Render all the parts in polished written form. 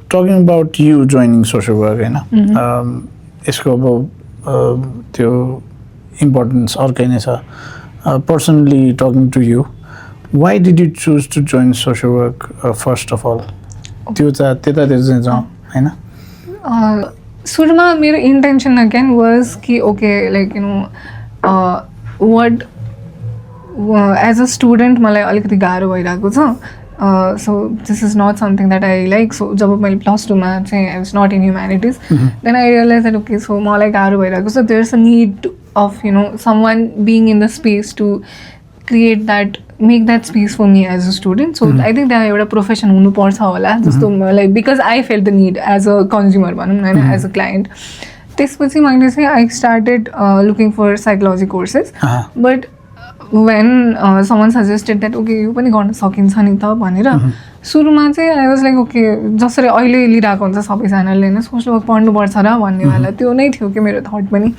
Talking about you joining social work, यसको अब त्यो इम्पोर्टेन्स अर्कै नै छ. Personally talking to you, why did you choose to join social work first of all? त्यो चाहिँ त्यतातिर चाहिँ जाउँ हैन. सुरुमा मेरो इन्टेन्सन अगेन वाज कि okay like you know word as a student मलाई अलिकति गाह्रो भइरहेको छ. So this is not something that I like. So जब मैले प्लस टूमा चाहिँ I was not in humanities, then I realise that okay so मलाई गाह्रो भइरहेको छ. There is a need of you know some one being in the space to create that, make that space for me as a student. So I think त्यहाँ एउटा profession हुनुपर्छ होला जस्तो मलाई, because I fell the need as a consumer भनौँ न होइन, as a client. त्यसपछि मैले चाहिँ I started looking for psychology courses. But when someone suggested that okay यो पनि गर्न सकिन्छ नि त भनेर सुरुमा चाहिँ आई वाज लाइक ओके जसरी अहिले लिइरहेको हुन्छ सबैजनाले होइन सोसल वर्क पढ्नुपर्छ र भन्ने वाला त्यो नै थियो कि मेरो थट पनि.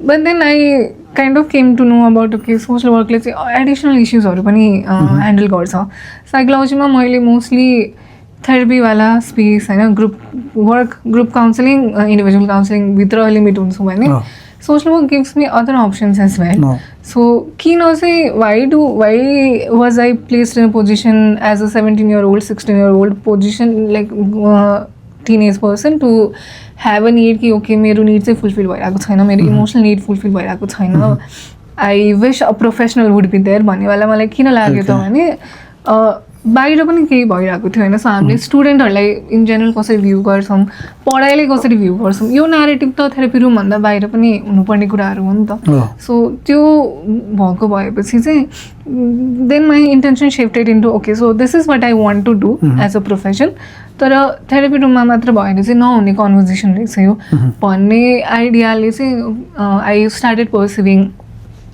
But then I kind of came to know about okay social वर्कले चाहिँ एडिसनल इस्युजहरू पनि ह्यान्डल गर्छ. साइकोलोजीमा मैले मोस्टली थेरापीवाला स्पेस होइन, group work, group counselling, individual काउन्सिलिङभित्र लिमिट हुन्छु भने social work gives me other options as well. So किन चाहिँ why was I placed in a position as a 17-year-old 16-year-old position like teenage person to have a need कि okay मेरो need चाहिँ fulfill भइरहेको छैन, मेरो emotional need fulfill भइरहेको छैन, I wish a professional would be there भन्ने वाला मलाई किन लाग्यो त भने बाहिर पनि केही भइरहेको थियो होइन. सो हामीले स्टुडेन्टहरूलाई इन जेनरल कसरी भ्यू गर्छौँ, पढाइले कसरी भ्यू गर्छौँ, यो न्यारेटिभ त थेरापी रुमभन्दा बाहिर पनि हुनुपर्ने कुराहरू हो नि त. सो त्यो भएको भएपछि चाहिँ then my intention shifted into okay so this is what I want to do as a profession. तर थेरापी रुममा मात्र भएर चाहिँ नहुने कन्भर्सेसन रहेछ यो भन्ने आइडियाले चाहिँ आई स्टार्टेड पर्सिभिङ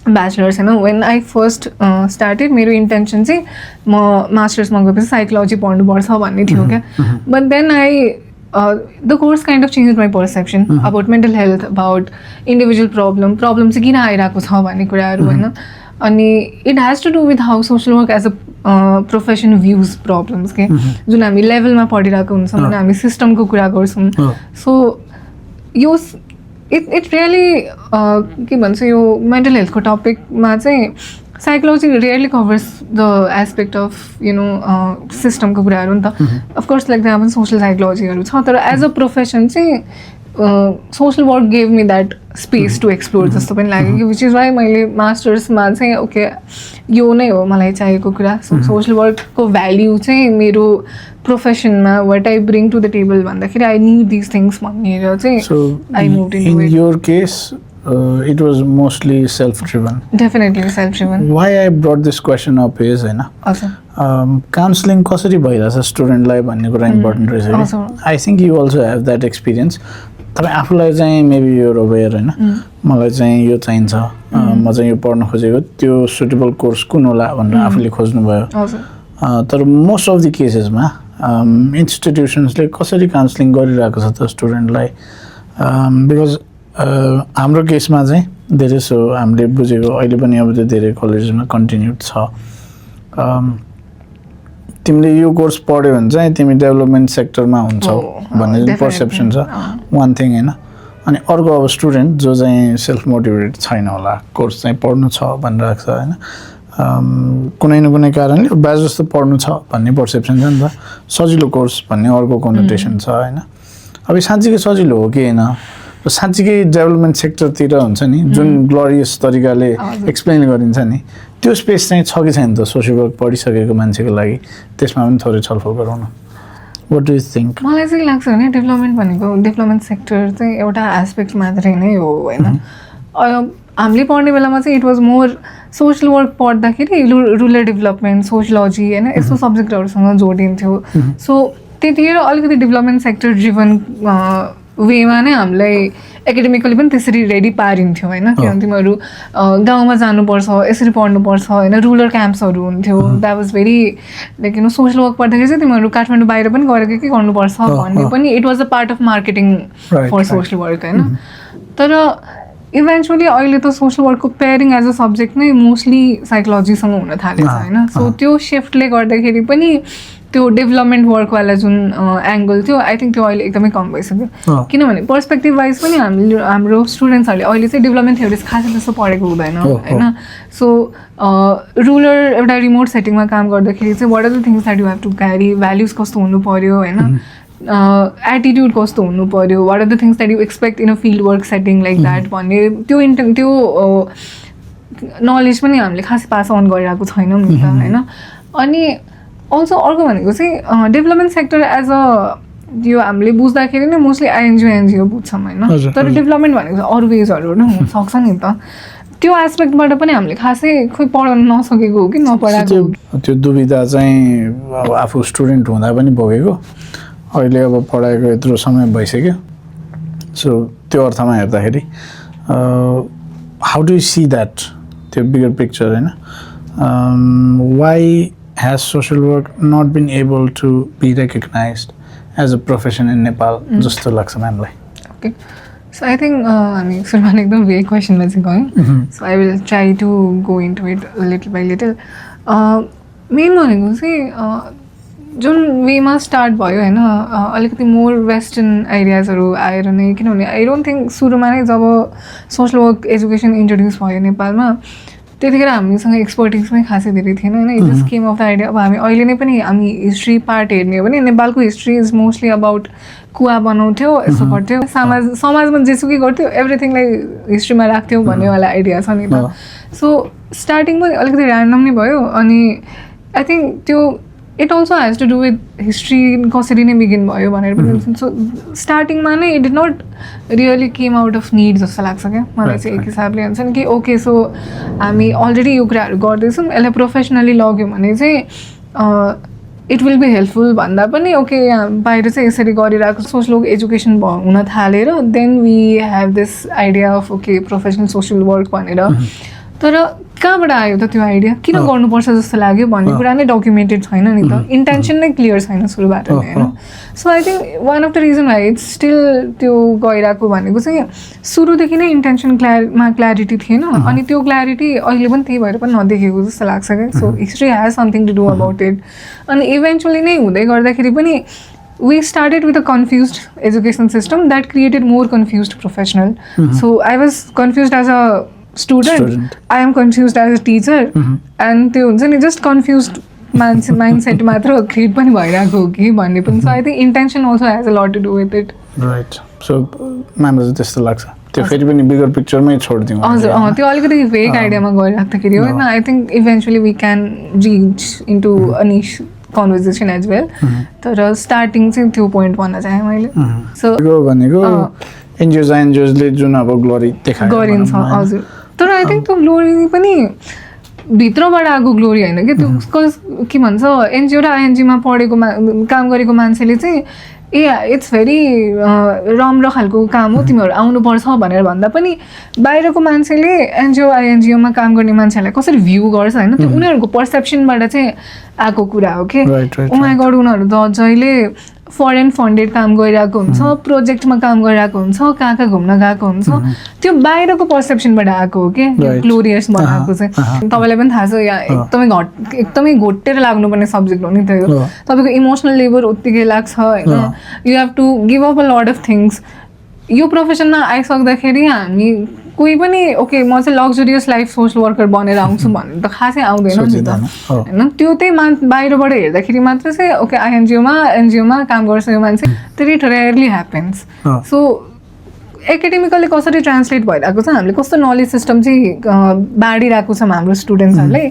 ब्याचलर्स होइन. वेन आई फर्स्ट स्टार्टेड मेरो इन्टेन्सन चाहिँ म मास्टर्समा गएपछि साइकोलोजी पढ्नुपर्छ भन्ने थियो क्या. But then I the course kind of change my perception about mental health, about individual problem चाहिँ किन आइरहेको छ भन्ने कुराहरू होइन. अनि it has to do with how social work as a profession views problems के जुन हामी लेभलमा पढिरहेको हुन्छौँ होइन, हामी सिस्टमको कुरा गर्छौँ. सो यो इट रियली के भन्छ यो मेन्टल हेल्थको टपिकमा चाहिँ psychology rarely covers the aspect of you no सिस्टमको कुराहरू नि त. अफकोर्स लाइक त्यहाँ पनि सोसल साइकोलोजीहरू छ, तर एज अ प्रोफेसन चाहिँ social work gave me that space to explore जस्तो पनि लाग्यो कि, विच इज वाइ मैले मास्टर्समा चाहिँ ओके यो नै हो मलाई चाहिएको कुरा. सोसल वर्कको भ्याल्यु चाहिँ मेरो प्रोफेसनमा what I bring to the table भन्दाखेरि आई निड दिस थिङ्स भनेर चाहिँ I moved into it. In your case it was mostly self-driven. Definitely self-driven. Why I brought this question up is हैन, counseling कसरी भइरहेछ स्टुडेन्टलाई भन्ने कुरा important रहेछ. I think you also have that experience. तपाईँ आफूलाई चाहिँ मेबी यो अवेयर होइन, मलाई चाहिँ यो चाहिन्छ, म चाहिँ यो पढ्न खोजेको, त्यो सुटेबल कोर्स कुन होला भनेर आफूले खोज्नुभयो. तर मोस्ट अफ द केसेसमा इन्स्टिट्युसन्सले कसरी काउन्सिलिङ गरिरहेको छ त स्टुडेन्टलाई. बिकज हाम्रो केसमा चाहिँ धेरै सो हामीले बुझेको अहिले पनि अब त्यो धेरै कलेजमा कन्टिन्युड छ. तिमीले यो कोर्स पढ्यो भने चाहिँ तिमी डेभलपमेन्ट सेक्टरमा हुन्छौ भन्ने पर्सेप्सन छ वान थिङ होइन. अनि अर्को अब स्टुडेन्ट जो चाहिँ सेल्फ मोटिभेटेड छैन होला, कोर्स चाहिँ पढ्नु छ भनिरहेको छ होइन, कुनै न कुनै कारणले ब्याज जस्तो पढ्नु छ भन्ने पर्सेप्सन छ नि त. सजिलो कोर्स भन्ने अर्को कन्नोटेसन छ होइन. अब साँच्चीकै सजिलो हो कि होइन, साँच्चीकै डेभलपमेन्ट सेक्टरतिर हुन्छ नि जुन ग्लोरियस तरिकाले एक्सप्लेन गरिन्छ नि, त्यो स्पेस चाहिँ छ कि छैन त सोसल वर्क पढिसकेको मान्छेको लागि. त्यसमा पनि थोरै छलफल गरौँ न. What do you think? मलाई चाहिँ लाग्छ भने डेभलपमेन्ट भनेको डेभलपमेन्ट सेक्टर चाहिँ एउटा एस्पेक्ट मात्रै नै हो होइन. हामीले पढ्ने बेलामा चाहिँ it was more social work पढ्दाखेरि रुरल डेभलपमेन्ट, सोसियोलोजी होइन यस्तो सब्जेक्टहरूसँग जोडिन्थ्यो. सो त्यतिखेर अलिकति डेभलपमेन्ट सेक्टर ड्रिभन वेमा नै हामीलाई एकाडेमिकली पनि त्यसरी रेडी पारिन्थ्यो होइन. किनभने तिमीहरू गाउँमा जानुपर्छ, यसरी पढ्नुपर्छ होइन, रुरल क्याम्प्सहरू हुन्थ्यो. That was very like you no social work पढ्दाखेरि चाहिँ तिमीहरू काठमाडौँ बाहिर पनि गएर के गर्नुपर्छ भन्ने पनि it was a part of marketing for social work होइन. तर इभेन्चुअली अहिले त सोसल वर्कको पेयरिङ एज अ सब्जेक्ट नै मोस्टली साइकोलोजीसँग हुन थालेको छ होइन. सो त्यो सिफ्टले गर्दाखेरि पनि त्यो डेभलपमेन्ट वर्कवाला जुन एङ्गल थियो आई थिङ्क त्यो अहिले एकदमै कम भइसक्यो किनभने पर्सपेक्टिभ वाइज पनि हाम्रो स्टुडेन्ट्सहरूले अहिले चाहिँ डेभलपमेन्ट थ्योरिज खासै जस्तो पढेको हुँदैन होइन सो रुरल एउटा रिमोट सेटिङमा काम गर्दाखेरि चाहिँ what are the things that you have to carry values कस्तो हुनु पऱ्यो होइन एटिट्युड कस्तो हुनु पऱ्यो what are the things that you expect in a field work setting like that भन्ने त्यो नलेज पनि हामीले खासै पास अन गरिरहेको छैनौँ नि त होइन अनि अल्सो अर्को भनेको चाहिँ डेभलपमेन्ट सेक्टर एज अ यो हामीले बुझ्दाखेरि नै मोस्टली एनजिओ बुझ्छौँ होइन तर डेभलपमेन्ट भनेको चाहिँ अरू वेजहरू पनि हुनसक्छ नि त त्यो एस्पेक्टबाट पनि हामीले खासै खोइ पढाउन नसकेको हो कि नपढाएको त्यो दुविधा चाहिँ अब आफू स्टुडेन्ट हुँदा पनि भोगेको अहिले अब पढाएको यत्रो समय भइसक्यो सो त्यो अर्थमा हेर्दाखेरि how do you see that त्यो बिगर पिक्चर होइन why has social work not been able to be recognized as a profession in Nepal? जस्तो लाग्छ म्यामलाई. Okay. So I think हामी सुरुमा एकदम vague क्वेसनमा चाहिँ गयौँ. So I will try to go into it little by little. Main भनेको चाहिँ जुन वेमा स्टार्ट भयो होइन अलिकति मोर वेस्टर्न एरियाजहरू आएर नै किनभने आई डोन्ट थिङ्क सुरुमा नै जब सोसल वर्क एजुकेसन इन्ट्रोड्युस भयो नेपालमा त्यतिखेर हामीसँग एक्सपर्टिज पनि खासै धेरै थिएन होइन it just came of the idea अब हामी अहिले नै पनि हामी हिस्ट्री पार्ट हेर्ने हो भने नेपालको हिस्ट्री इज मोस्टली अबाउट कुवा बनाउँथ्यो यस्तो गर्थ्यो समाजमा जेसुकै गर्थ्यो एभ्रिथिङलाई हिस्ट्रीमा राख्थ्यौँ भन्नेवाला आइडिया छ नि त सो स्टार्टिङ पनि अलिकति ऱ्यान्डम नै भयो अनि आई थिङ्क त्यो it also has to do with history कसरी नै बिगिन भयो भनेर पनि सो स्टार्टिङमा नै it did not really came out of need जस्तो लाग्छ क्या मलाई चाहिँ एक हिसाबले हुन्छ नि कि ओके सो हामी अलरेडी यो कुराहरू गर्दैछौँ यसलाई प्रोफेसनली लग्यौँ भने चाहिँ इट विल बी हेल्पफुल भन्दा पनि ओके बाहिर चाहिँ यसरी गरिरहेको सोसल वर्क एजुकेसन हुन थालेर then we have this idea of okay professional social work भनेर तर कहाँबाट आयो त त्यो आइडिया किन गर्नुपर्छ जस्तो लाग्यो भन्ने कुरा नै डकुमेन्टेड छैन नि त इन्टेन्सन नै क्लियर छैन सुरुबाट नै होइन so I think one of the reason why it's still त्यो गइरहेको भनेको चाहिँ सुरुदेखि नै इन्टेन्सनमा क्ल्यारिटी थिएन अनि त्यो क्ल्यारिटी अहिले पनि त्यही भएर पनि नदेखेको जस्तो लाग्छ क्या so history has something to do about it अनि इभेन्चुली नै हुँदै गर्दाखेरि पनि we started with a confused education system that created more confused professional. So I was confused as a student. I am confused as a teacher. And त्यो हुन्छ नि just confused mindset मात्र create पनि भइरहेको हो कि भन्ने पनि so I think intention also has a lot to do with it. Right. So म्यामलाई चाहिँ त्यस्तो लाग्छ त्यो फेरि पनि बिगर पिक्चरमै छोडिदिउँ हजुर त्यो अलिकति भेग आइडियामा गइराख्दाखेरि होइन I think eventually we can reach into a niche conversation as well तर स्टार्टिङ चाहिँ त्यो पोइन्ट भन्न चाहेँ मैले सो भनेको एनजिओजले जुन अब ग्लोरी गरिन्छ हजुर तर आई थिङ्क त्यो ग्लोरी पनि भित्रबाट आएको ग्लोरी होइन कि त्यो के भन्छ एनजिओ र आइएनजीमा पढेको काम गरेको मान्छेले चाहिँ ए इट्स भेरी राम्रो खालको काम हो तिमीहरू आउनुपर्छ भनेर भन्दा पनि बाहिरको मान्छेले एनजिओ आइएनजिओमा काम गर्ने मान्छेहरूलाई कसरी भ्यू गर्छ होइन त्यो उनीहरूको पर्सेप्सनबाट चाहिँ आएको कुरा हो कि उहाँ गड उनीहरू त जहिले फरेन फन्डेड काम गरिरहेको हुन्छ प्रोजेक्टमा काम गरिरहेको हुन्छ कहाँ कहाँ घुम्न गएको हुन्छ त्यो बाहिरको पर्सेप्सनबाट आएको हो कि ग्लोरियस बनाएको चाहिँ तपाईँलाई पनि थाहा छ यहाँ एकदमै घोटेर लाग्नुपर्ने सब्जेक्ट हो नि त्यो तपाईँको इमोसनल लेबर उत्तिकै लाग्छ होइन you have to give up a lot of things यो प्रोफेसनमा आइसक्दाखेरि हामी कोही पनि ओके म चाहिँ लग्जरियस लाइफ सोसल वर्कर बनेर आउँछु भन्ने त खासै आउँदैन नि त होइन त्यो त्यही बाहिरबाट हेर्दाखेरि मात्र चाहिँ ओके एनजिओमा काम गर्छ यो मान्छे त्यो रेयरली ह्यापन्स सो एकाडेमिकली कसरी ट्रान्सलेट भइरहेको छ हामीले कस्तो नलेज सिस्टम चाहिँ बाँडिरहेको छौँ हाम्रो स्टुडेन्ट्सहरूले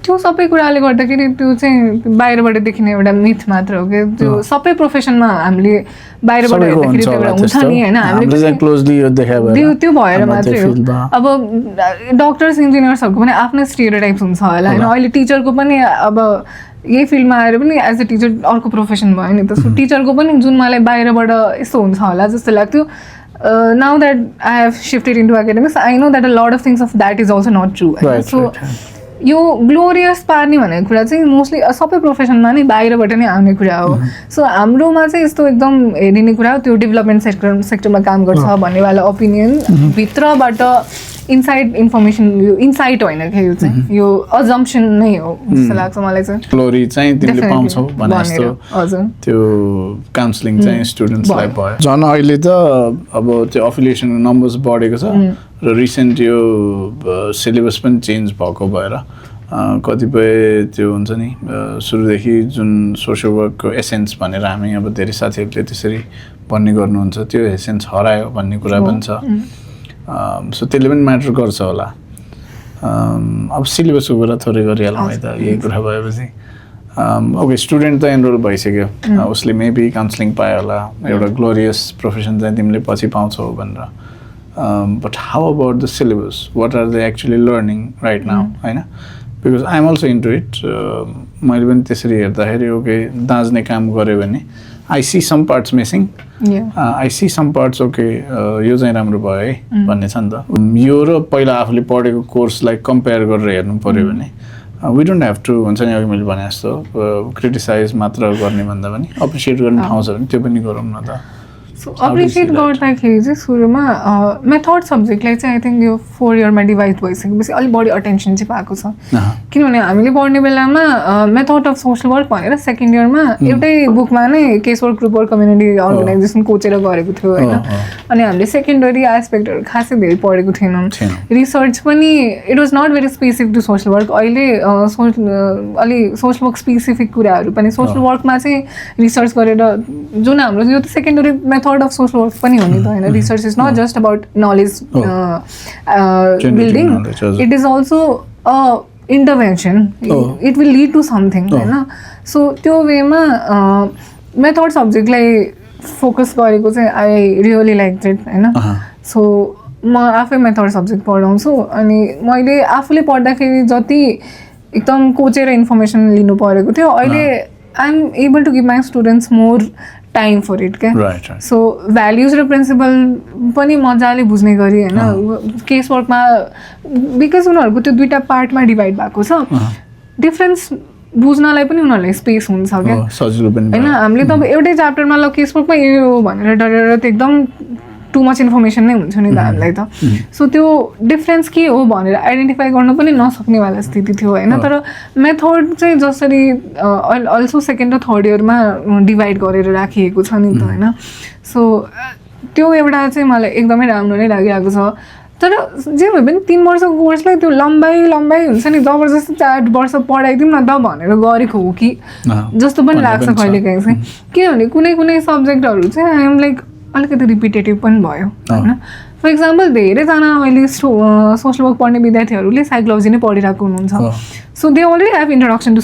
त्यो सबै कुराले गर्दाखेरि त्यो चाहिँ बाहिरबाट देखिने एउटा मिथ मात्र हो कि त्यो सबै प्रोफेसनमा हामीले बाहिरबाट हेर्दाखेरि त्यो एउटा हुन्छ नि होइन हामीले त्यो भएर मात्रै हो अब डक्टर्स इन्जिनियर्सहरूको पनि आफ्नै स्टेरियोटाइप्स हुन्छ होला होइन अहिले टिचरको पनि अब यही फिल्डमा आएर पनि एज अ टिचर अर्को प्रोफेसन भयो नि त सो टिचरको पनि जुन मलाई बाहिरबाट यस्तो हुन्छ होला जस्तो लाग्थ्यो now that I have shifted into academics, I know that a lot of things of that is also not true. So यो ग्लोरियस पार्ने भनेको कुरा चाहिँ मोस्टली सबै प्रोफेसनमा नै बाहिरबाट नै आउने कुरा हो सो हाम्रोमा चाहिँ यस्तो एकदम हेरिने कुरा हो त्यो डेभलपमेन्ट सेक्टरमा काम गर्छ भन्नेवाला ओपिनियन भित्रबाट इनसाइड इन्फर्मेसन यो इन्साइट होइन क्या यो चाहिँ यो अजम्पसन नै हो जस्तो लाग्छ मलाई चाहिँ ग्लोरी चाहिँ तिमीले पाउँछौ भने जस्तो त्यो काउन्सिलिङ चाहिँ स्टुडेन्ट्सलाई भयो झन् अहिले त अब त्यो अफिलिएसनको नम्बर्स बढेको छ र रिसेन्ट यो सिलेबस पनि चेन्ज भएको भएर कतिपय त्यो हुन्छ नि सुरुदेखि जुन सोसियल वर्कको एसेन्स भनेर हामी अब धेरै साथीहरूले त्यसरी भन्ने गर्नुहुन्छ त्यो एसेन्स हरायो भन्ने कुरा पनि छ सो त्यसले पनि म्याटर गर्छ होला अब सिलेबसको कुरा थोरै गरिहालौँ है त यही कुरा भएपछि ओके स्टुडेन्ट त एनरोल भइसक्यो उसले मेबी काउन्सिलिङ पायो होला एउटा ग्लोरियस प्रोफेसन चाहिँ तिमीले पछि पाउँछौ भनेर but how about the syllabus what are they actually learning right now होइन because I am also into it मैले पनि त्यसरी हेर्दाखेरि ओके दाँच्ने काम गऱ्यो भने I see some parts missing I see some parts okay यो चाहिँ राम्रो भयो है भन्ने छ नि त यो र पहिला आफूले पढेको कोर्सलाई कम्पेयर गरेर हेर्नु पऱ्यो भने वी डोन्ट ह्याभ टु हुन्छ नि अघि मैले भने जस्तो क्रिटिसाइज मात्र गर्ने भन्दा पनि अप्रिसिएट गर्ने ठाउँ छ भने त्यो पनि गरौँ न त सो अप्रिसिएट गर्दाखेरि चाहिँ सुरुमा मेथड सब्जेक्टलाई चाहिँ आई थिङ्क यो 4 इयरमा डिभाइड भइसकेपछि अलिक बढी अटेन्सन चाहिँ पाएको छ किनभने हामीले पढ्ने बेलामा मेथड अफ सोसल वर्क भनेर सेकेन्ड इयरमा एउटै बुकमा नै case work group work community organisation कोचेर गरेको थियो होइन अनि हामीले सेकेन्डरी एस्पेक्टहरू खासै धेरै पढेको थिएनौँ रिसर्च पनि it was not very specific to social work अहिले अलि सोसल वर्क स्पेसिफिक कुराहरू पनि सोसल वर्कमा चाहिँ रिसर्च गरेर जुन हाम्रो यो त secondary method of social work पनि हो नि त होइन research is not just about knowledge building it is also a intervention it will lead to something होइन so त्यो वेमा मेथड सब्जेक्टलाई फोकस गरेको चाहिँ आई रियली लाइक इट होइन सो म आफै मेथड सब्जेक्ट पढाउँछु अनि मैले आफूले पढ्दाखेरि जति एकदम कोचेर इन्फर्मेसन लिनु परेको थियो अहिले I am able to give my students more time for it क्या सो भ्याल्युज र प्रिन्सिपल पनि मजाले बुझ्ने गरी होइन केस वर्कमा बिकज उनीहरूको त्यो दुईवटा पार्टमा डिभाइड भएको छ डिफ्रेन्स बुझ्नलाई पनि उनीहरूलाई स्पेस हुन्छ क्या होइन हामीले त अब एउटै च्याप्टरमा ल केस वर्कमा यो भनेर डरेर त एकदम टु मच इन्फर्मेसन नै हुन्छ नि त हामीलाई त सो त्यो डिफ्रेन्स के हो भनेर आइडेन्टिफाई गर्न पनि नसक्नेवाला स्थिति थियो होइन तर मेथड चाहिँ जसरी अल्सो सेकेन्ड र थर्ड इयरमा डिभाइड गरेर राखिएको छ नि त होइन सो त्यो एउटा चाहिँ मलाई एकदमै राम्रो नै लागिरहेको छ तर जे भए पनि 3 वर्षको कोर्सलाई त्यो लम्बाइ हुन्छ नि जबरजस्ती 4 वर्ष पढाइदिउँ न त भनेर गरेको हो कि जस्तो पनि लाग्छ कहिलेकाहीँ चाहिँ किनभने कुनै सब्जेक्टहरू चाहिँ आइएम लाइक अलिकति रिपिटेटिभ पनि भयो होइन फर इक्जाम्पल धेरैजना अहिले सोसल वर्क पढ्ने विद्यार्थीहरूले साइकोलोजी नै पढिरहेको हुनुहुन्छ so they already have introduction to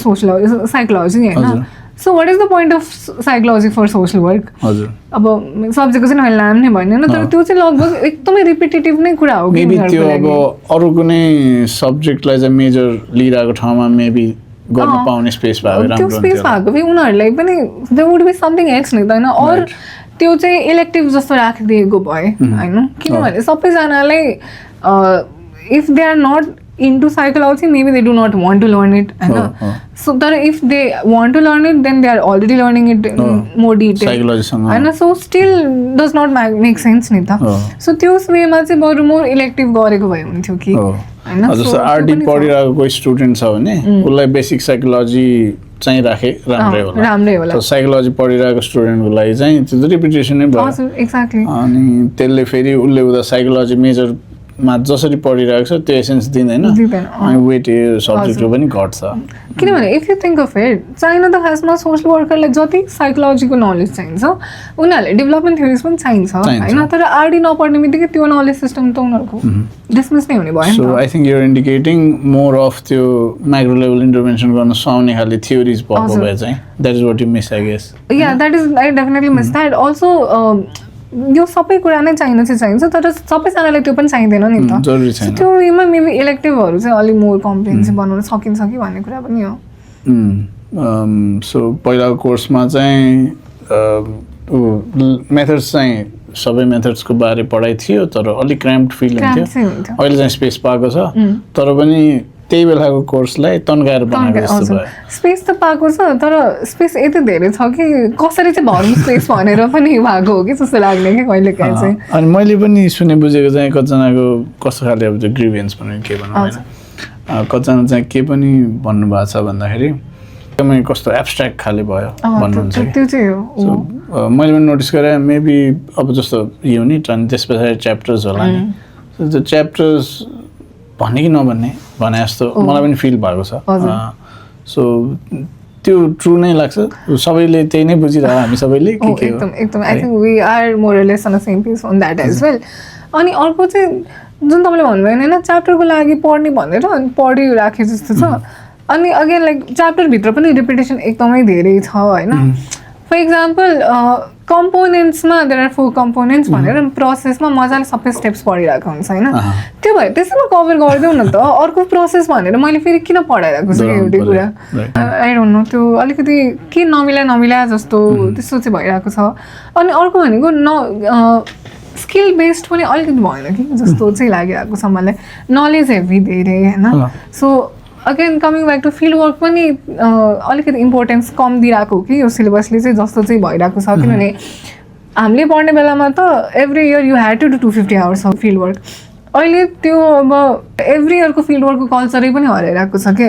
psychology होइन so what is the point of psychology for social work अब सब्जेक्टको चाहिँ अहिले नाम नै भएन तर त्यो चाहिँ लगभग एकदमै रिपिटेटिभ नै कुरा हो मेबी त्यो अब अरू कुनै सब्जेक्टलाई चाहिँ मेजर लिइरहेको ठाउँमा मेबी गर्न पाउने स्पेस भएको राम्रो त्यो स्पेस भएको भए उनीहरूलाई पनि there would be something else नि त होइन अर त्यो चाहिँ इलेक्टिभ जस्तो राखिदिएको भए होइन किनभने सबैजनालाई if they are not into psychology maybe they do not want to learn it होइन सो तर if they want to learn it then they are already learning it in more detail होइन so still does not make sense नि त so त्यो वेमा चाहिँ बरु more elective गरेको भए हुन्थ्यो कि जस्तो आरडी पढिरहेको कोही स्टुडेन्ट छ भने उसलाई बेसिक साइकोलोजी चाहिँ राखे राम्रै होला साइकोलोजी पढिरहेको स्टुडेन्टको लागि चाहिँ त्यो त रिपिटेसन नै भयो एक्ज्याक्टली अनि त्यसले फेरि उसले उता साइकोलोजी मेजरमा जसरी पढिरहेको छ त्यो एसेन्स दिँदैन अनि वेट सब्जेक्टको पनि घट्छ किनभने if you think of it चाहिन त खासमा सोसल वर्करलाई जति साइकोलोजीको नलेज चाहिन्छ उनीहरूले डेभलपमेन्ट थ्योरिज पनि चाहिन्छ होइन तर आरडी नपढ्ने बित्तिकै त्यो नलेज सिस्टम त उनीहरूको डिसमिस नै हुने भयो so I think you're indicating more of त्यो माइक्रो लेभल इन्टरभेन्सन गर्न सुहाउने खाले थ्योरिज भएको भए चाहिँ that is what you miss I guess या that is I definitely miss that also यो सबै कुरा नै चाहिन्छ तर सबैजनालाई त्यो पनि चाहिँदैन नि त त्यो उयोमा मेबी इलेक्टिभहरू चाहिँ अलिक मोर कम्प्रिहेन्सिभ बनाउन सकिन्छ कि भन्ने कुरा पनि हो सो पहिलाको कोर्समा चाहिँ मेथड्स चाहिँ सबै मेथड्सको बारे पढाइ थियो तर अलिक क्राम्प्ड फिल हुन्थ्यो अहिले चाहिँ स्पेस पाएको छ तर पनि त्यही बेलाको कोर्सलाई तन्काएर बनाएको जस्तो भयो। स्पेस त पाएको छ तर स्पेस यति धेरै छ कि कसरी चाहिँ भरौँ स्पेस भनेर पनि भएको हो कि जस्तो लाग्ने कि कहिले काहीँ चाहिँ। अनि मैले पनि सुने बुझेको चाहिँ कतिजनाको कस्तो खाले अब त्यो ग्रिभेन्स भनेर के भनौँ होइन, कतिजना चाहिँ के पनि भन्नुभएको छ भन्दाखेरि एकदमै कस्तो एब्स्ट्र्याक्ट खाले भयो भन्नुहुन्छ। त्यो चाहिँ हो। मैले पनि नोटिस गरेँ मेबी अब जस्तो युनिट अनि त्यस पछाडि च्याप्टर्स होला नि, त्यो च्याप्टर्स भन्ने कि नभन्ने भने जस्तो मलाई पनि फिल भएको छ। सो त्यो ट्रु नै लाग्छ, सबैले त्यही नै बुझिरह हामी सबैले के के हो एकदम I think we are more or less on the same page on that as well। अनि अर्को चाहिँ जुन तपाईँले भन्नुभयो होइन च्याप्टरको लागि पढ्ने भनेर अनि पढिराखे जस्तो छ। अनि अगेन लाइक च्याप्टरभित्र पनि रिपिटेसन एकदमै धेरै छ होइन। फर इक्जाम्पल कम्पोनेन्ट्समा देयर आर 4 कम्पोनेन्ट्स भनेर प्रोसेसमा मजाले सबै स्टेप्स पढिरहेको हुन्छ होइन। त्यो भए त्यसैमा कभर गरिदेऊ न त, अर्को प्रोसेस भनेर मैले फेरि किन पढाइरहेको छु एउटै कुरा। आई डोन्ट नो, त्यो अलिकति के नमिला जस्तो त्यस्तो चाहिँ भइरहेको छ। अनि अर्को भनेको स्किल बेस्ड पनि अलिकति भएन कि जस्तो चाहिँ लागिरहेको छ मलाई, नलेज हेभी धेरै होइन। So again coming back to field work पनि अलिकति इम्पोर्टेन्स कम दिइरहेको हो कि यो सिलेबसले चाहिँ जस्तो चाहिँ भइरहेको छ। किनभने हामीले पढ्ने बेलामा त every year you had to do 250 hours of field work. अहिले त्यो अब एभ्री इयरको फिल्ड वर्कको कल्चरै पनि हराइरहेको छ क्या,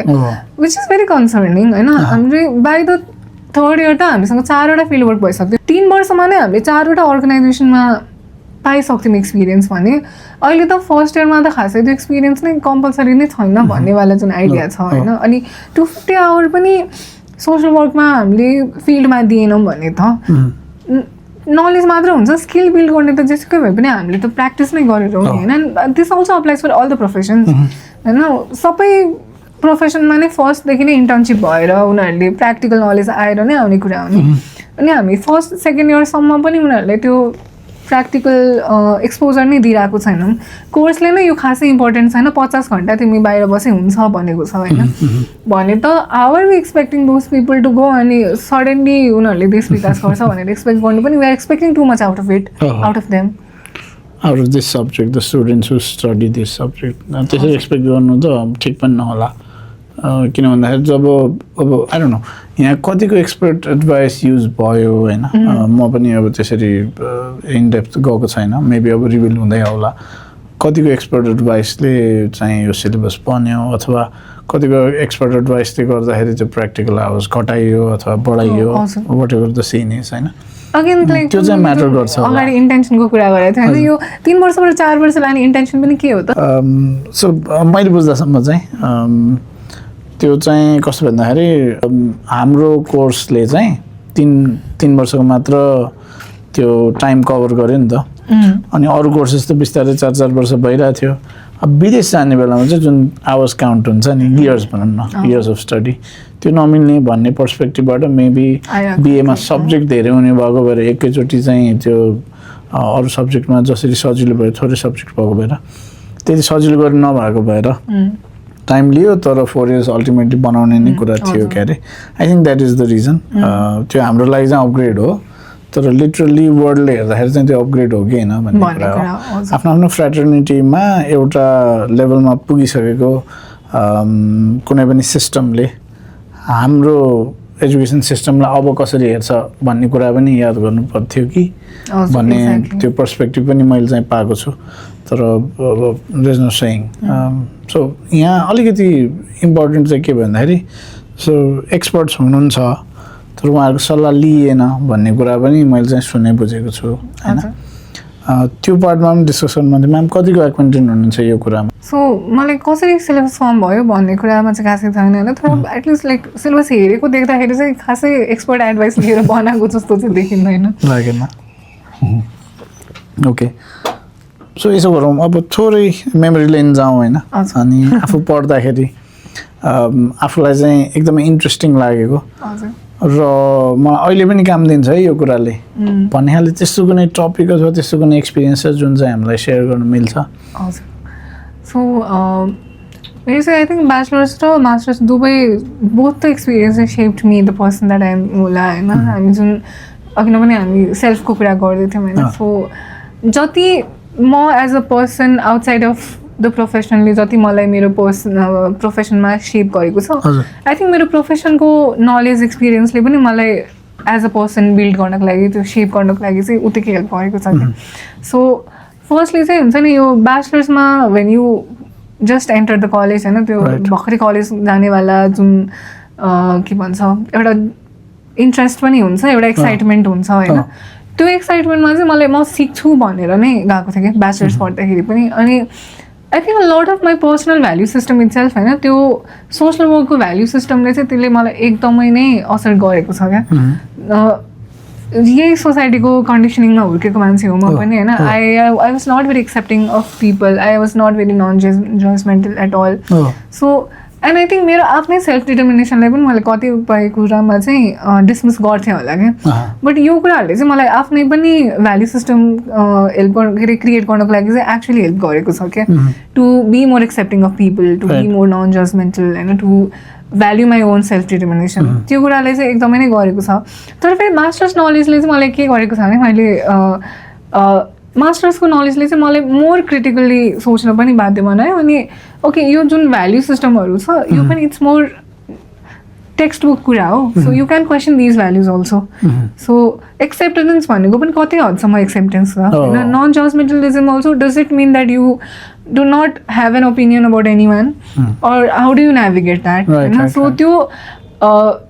विच इज भेरी कन्सर्निङ होइन। हामीले बाई द 3rd इयर त हामीसँग 4वटा फिल्ड वर्क भइसक्यो। 3 वर्षमा नै हामीले 4वटा अर्गनाइजेसनमा पाइसक्थ्यौँ एक्सपिरियन्स भने। अहिले त 1st इयरमा त खासै त्यो एक्सपिरियन्स नै कम्पलसरी नै छैन भन्नेवाला जुन आइडिया छ होइन। अनि 250 आवर पनि सोसल वर्कमा हामीले फिल्डमा दिएनौँ भने त नलेज मात्र हुन्छ, स्किल बिल्ड गर्ने त जेसुकै भए पनि हामीले त प्र्याक्टिस नै गरेर हो होइन। This also applies for all the प्रोफेसन्स होइन। सबै प्रोफेसनमा नै फर्स्टदेखि नै इन्टर्नसिप भएर उनीहरूले प्र्याक्टिकल नलेज आएर नै आउने कुरा हो नि। अनि हामी 1st 2nd इयरसम्म पनि उनीहरूले त्यो प्र्याक्टिकल एक्सपोजर नै दिइरहेको छैनौँ। कोर्सले नै यो खासै इम्पोर्टेन्ट छैन, 50 घन्टा तिमी बाहिर बसे हुन्छ भनेको छ होइन। भने त our we expecting those people to go अनि सडनली उनीहरूले देश विकास गर्छ भनेर एक्सपेक्ट गर्नु पनि we are expecting too much out of them, out of this subject, the students who study this subject. त्यसरी एक्सपेक्ट गर्नु त ठिक पनि नहोला, किन भन्दाखेरि जब अब आई डोन्ट नो यहाँ कतिको एक्सपर्ट एडभाइस युज भयो होइन। म पनि अब त्यसरी इन डेप्थ गएको छैन, मेबी अब रिभिल हुँदै होला कतिको एक्सपर्ट एडभाइसले चाहिँ यो सिलेबस बन्यो अथवा कतिको एक्सपर्ट एडभाइसले गर्दाखेरि चाहिँ प्र्याक्टिकल आवर्स घटाइयो अथवा बढाइयो, whatever the scene is होइन। अगेन लाइक त्यो चाहिँ म्याटर गर्छ। अगाडि इन्टेन्सनको कुरा गरेको थियो होइन, यो 3 वर्षबाट 4 वर्ष लाने इन्टेन्सन पनि के हो त? सो मैले बुझ्दासम्म चाहिँ त्यो चाहिँ कस्तो भन्दाखेरि हाम्रो कोर्सले चाहिँ 3 वर्षको मात्र त्यो टाइम कभर गर्यो नि त। अनि अरू कोर्सेस त बिस्तारै 4 वर्ष भइरहेको थियो। अब विदेश जाने बेलामा चाहिँ जुन आवर्स काउन्ट हुन्छ नि, इयर्स भनौँ न, इयर्स अफ स्टडी, त्यो नमिल्ने भन्ने पर्सपेक्टिभबाट मेबी बिएमा सब्जेक्ट धेरै हुने भएको भएर एकैचोटि चाहिँ त्यो अरू सब्जेक्टमा जसरी सजिलो भयो थोरै सब्जेक्ट भएको भएर त्यति सजिलो गरेर नभएको भएर टाइम लियो, तर 4 इयर्स अल्टिमेटली बनाउने नै कुरा थियो क्या अरे। I think that is the reason. त्यो हाम्रो लागि चाहिँ अपग्रेड हो, तर लिटरली वर्ल्डले हेर्दाखेरि चाहिँ त्यो अपग्रेड हो कि होइन भन्ने कुरा हो। आफ्नो आफ्नो फ्रेटर्निटीमा एउटा लेभलमा पुगिसकेको कुनै पनि सिस्टमले हाम्रो एजुकेसन सिस्टमलाई अब कसरी हेर्छ भन्ने कुरा पनि याद गर्नु पर्थ्यो कि भन्ने त्यो पर्सपेक्टिभ पनि मैले चाहिँ पाएको छु। तर there is no saying. So यहाँ अलिकति इम्पोर्टेन्ट चाहिँ के भन्दाखेरि सो एक्सपर्ट्स हुनुहुन्छ तर उहाँहरूको सल्लाह लिएन भन्ने कुरा पनि मैले चाहिँ सुने बुझेको छु होइन। त्यो पार्टमा पनि डिस्कसनमा म्याम कतिको एक्वेन्टेन्ट हुनुहुन्छ यो कुरामा? सो मलाई कसरी सिलेबस फर्म भयो भन्ने कुरामा चाहिँ खासै छैन होइन, तर एटलिस्ट लाइक सिलेबस हेरेको देख्दाखेरि चाहिँ खासै एक्सपर्ट एडभाइस लिएर बनाएको जस्तो चाहिँ देखिँदैन, लागेन। ओके, सो यसो गरौँ, अब थोरै मेमोरी लेन जाउँ होइन। अनि आफू पढ्दाखेरि आफूलाई चाहिँ एकदमै इन्ट्रेस्टिङ लागेको र मलाई अहिले पनि काम दिन्छ है यो कुराले भन्ने खाले त्यस्तो कुनै टपिक अथवा त्यस्तो कुनै एक्सपिरियन्स छ जुन चाहिँ हामीलाई सेयर गर्न मिल्छ? हजुर, सो मेरो चाहिँ आई थिङ्क ब्याचलर्स र मास्टर्स दुवै both the experience shaped me the person that I am होला होइन। हामी जुन अघि पनि हामी सेल्फको कुरा गर्दै थियौँ होइन। सो जति म as a person outside of the प्रोफेसनले जति मलाई मेरो प्रोफेसनमा सेप गरेको छ आई थिङ्क मेरो प्रोफेसनको नलेज एक्सपिरियन्सले पनि मलाई एज अ पर्सन बिल्ड गर्नको लागि त्यो सेप गर्नको लागि चाहिँ उत्तिकै हेल्प गरेको छ क्या सो फर्स्टली चाहिँ हुन्छ नि यो ब्याचलर्समा when you just enter the college होइन त्यो भर्खरै कलेज जानेवाला जुन के भन्छ एउटा इन्ट्रेस्ट पनि हुन्छ एउटा एक्साइटमेन्ट हुन्छ होइन त्यो एक्साइटमेन्टमा चाहिँ मलाई म सिक्छु भनेर नै गएको थिएँ कि ब्याचलर्स पढ्दाखेरि पनि अनि I think lot of my personal value system it self होइन त्यो सोसल वर्कको भ्याल्यु सिस्टमले चाहिँ त्यसले मलाई एकदमै नै असर गरेको छ क्या यही सोसाइटीको कन्डिसनिङमा हुर्केको मान्छे हो म पनि होइन I was not very accepting of people I was not very non judgmental at all so and I think मेरो आफ्नै सेल्फ डिटर्मिनेसनलाई पनि मैले कतिपय कुरामा चाहिँ डिसमिस गर्थेँ होला क्या बट यो कुराहरूले चाहिँ मलाई आफ्नै पनि भ्याल्यु सिस्टम हेल्प के अरे क्रिएट गर्नको लागि चाहिँ एक्चुली हेल्प गरेको छ क्या to be more accepting of people to be more non judgemental होइन to value my own self determination त्यो कुराले चाहिँ एकदमै नै गरेको छ तर फेरि मास्टर्स नलेजले चाहिँ मलाई के गरेको छ भने मैले मास्टर्सको नलेजले चाहिँ मलाई मोर क्रिटिकल्ली सोच्न पनि बाध्य बनायो अनि ओके यो जुन भ्याल्यु सिस्टमहरू छ यो पनि इट्स मोर टेक्स्ट बुक कुरा हो so you can question these values also so acceptance भनेको पनि कति हदसम्म एक्सेप्टेन्स छ होइन non judgmentalism also does it mean that you do not have an opinion about anyone or how do you navigate that होइन so त्यो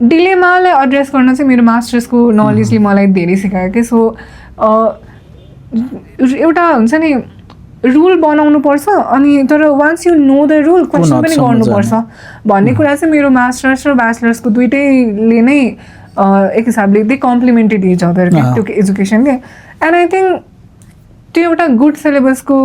डिलेमालाई address गर्न चाहिँ मेरो मास्टर्सको नलेजले मलाई धेरै सिकायो कि सो एउटा हुन्छ नि रुल बनाउनु पर्छ अनि तर once you know the rule question पनि गर्नुपर्छ भन्ने कुरा चाहिँ मेरो मास्टर्स र ब्याचलर्सको दुइटैले नै एक हिसाबले दे कम्प्लिमेन्टेड इच अदर त्यो एजुकेसनले एन्ड आई थिङ्क त्यो एउटा गुड सिलेबसको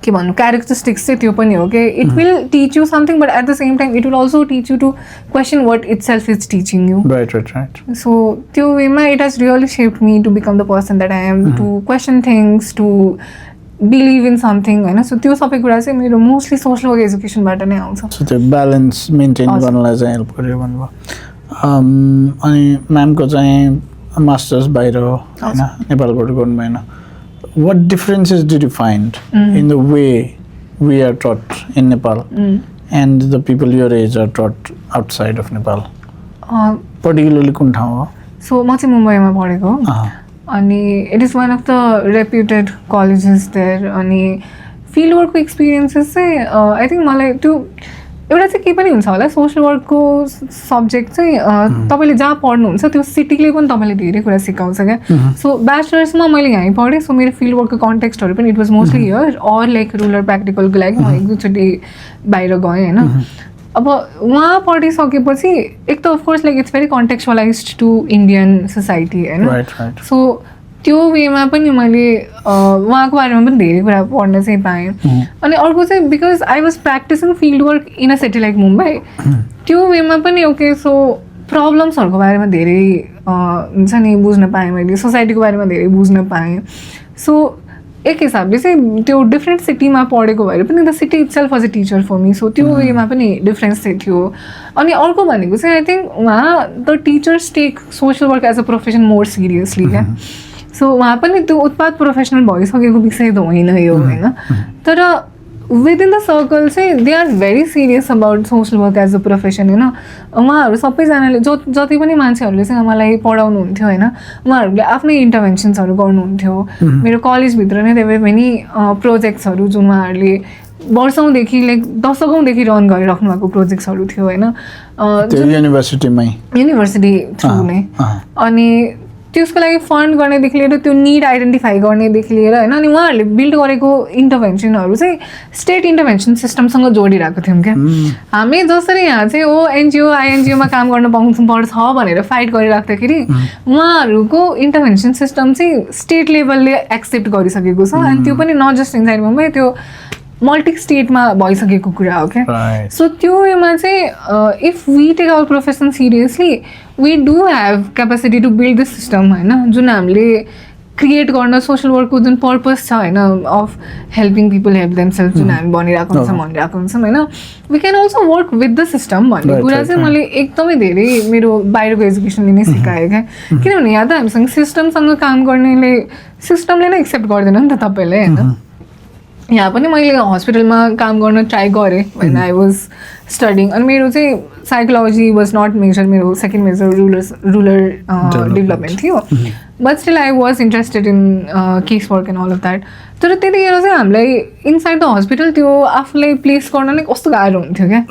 के भन्नु क्यारेक्टरिस्टिक्स चाहिँ त्यो पनि हो कि it will teach you something but at the same time it will also teach you to question what itself is teaching you right so त्यो वेमा it has really shaped me to become the person that I am to question things to believe in something होइन so त्यो सबै कुरा चाहिँ मेरो mostly social work एजुकेसनबाट नै आउँछ सो त्यो ब्यालेन्स मेन्टेन गर्नलाई चाहिँ हेल्प गर्यो भन्नुभयो अनि म्यामको चाहिँ मास्टर्स बाहिर होइन नेपालबाट गर्नु भएन what differences did you find in the way we are taught in Nepal and the people your age are taught outside of Nepal? Particularly कुन ठाउँ हो? So म चाहिँ मुम्बईमा पढेको हो अनि it is one of the reputed colleges there अनि फिल्ड वर्कको एक्सपिरियन्सेस चाहिँ आई थिङ्क मलाई त्यो एउटा चाहिँ के पनि हुन्छ होला सोसल वर्कको सब्जेक्ट चाहिँ तपाईँले जहाँ पढ्नुहुन्छ त्यो सिटीले पनि तपाईँले धेरै कुरा सिकाउँछ क्या सो ब्याचलर्समा मैले यहीँ पढेँ सो मेरो फिल्ड वर्कको कन्टेक्स्टहरू पनि it was mostly here or like rural प्र्याक्टिकलको लागि म एक दुईचोटि बाहिर गएँ होइन अब उहाँ पढिसकेपछि एक त of course like it's very contextualize to Indian society होइन सो त्यो वेमा पनि मैले उहाँको बारेमा पनि धेरै कुरा पढ्न चाहिँ पाएँ अनि अर्को चाहिँ because I was practising field work in a city like Mumbai त्यो वेमा पनि ओके सो प्रब्लम्सहरूको बारेमा धेरै हुन्छ नि बुझ्न पाएँ मैले सोसाइटीको बारेमा धेरै बुझ्न पाएँ सो एक हिसाबले चाहिँ त्यो डिफ्रेन्ट सिटीमा पढेको भएर पनि the city itself was a teacher for me so त्यो वेमा पनि डिफ्रेन्स चाहिँ थियो अनि अर्को भनेको चाहिँ आई थिङ्क उहाँ the teachers take social work as a profession more seriously क्या सो उहाँ पनि त्यो उत्पाद प्रोफेसनल भइसकेको विषय त होइन यो होइन तर विदिन द सर्कल चाहिँ they are very serious about social work as a profession होइन उहाँहरू सबैजनाले जति पनि मान्छेहरूले चाहिँ मलाई पढाउनुहुन्थ्यो होइन उहाँहरूले आफ्नै इन्टरभेन्सन्सहरू गर्नुहुन्थ्यो मेरो कलेजभित्र नै धेरै पनि प्रोजेक्ट्सहरू जुन उहाँहरूले वर्षौँदेखि लाइक दशकौँदेखि रन गरिराख्नु भएको प्रोजेक्ट्सहरू थियो होइन युनिभर्सिटी थ्रु नै अनि त्यसको लागि फन्ड गर्नेदेखि लिएर त्यो निड आइडेन्टिफाई गर्नेदेखि लिएर होइन अनि उहाँहरूले बिल्ड गरेको इन्टरभेन्सनहरू चाहिँ स्टेट इन्टरभेन्सन सिस्टमसँग जोडिरहेको थियौँ क्या हामी जसरी यहाँ चाहिँ ओ एनजिओ आइएनजिओमा काम गर्न पर्छ भनेर फाइट गरिराख्दाखेरि उहाँहरूको इन्टरभेन्सन सिस्टम चाहिँ स्टेट लेभलले एक्सेप्ट गरिसकेको छ अनि त्यो पनि नट जस्ट इनसाइड मुम्बई त्यो मल्टी स्टेटमा भइसकेको कुरा हो क्या सो त्यो वेमा चाहिँ if we take our profession seriously we do have capacity to build this system होइन जुन हामीले क्रिएट गर्न सोसल वर्कको जुन पर्पस छ होइन of helping people help themselves जुन हामी भनिरहेको हुन्छौँ होइन we can also work with the system भन्ने कुरा चाहिँ मैले एकदमै धेरै मेरो बाहिरको एजुकेसनले नै सिकाएँ क्या किनभने यहाँ त हामीसँग सिस्टमसँग काम गर्नेले सिस्टमले नै एक्सेप्ट गर्दैन नि त तपाईँले होइन यहाँ पनि मैले हस्पिटलमा काम गर्न ट्राई गरेँ when I was studying. अनि मेरो चाहिँ साइकोलोजी वाज नट मेजर, मेरो सेकेन्ड मेजर रुरल डेभलपमेन्ट थियो. But still I was interested in case work and all of that. तर त्यतिखेर चाहिँ हामीलाई इनसाइड द हस्पिटल त्यो आफूलाई प्लेस गर्न नै कस्तो गाह्रो हुन्थ्यो क्या.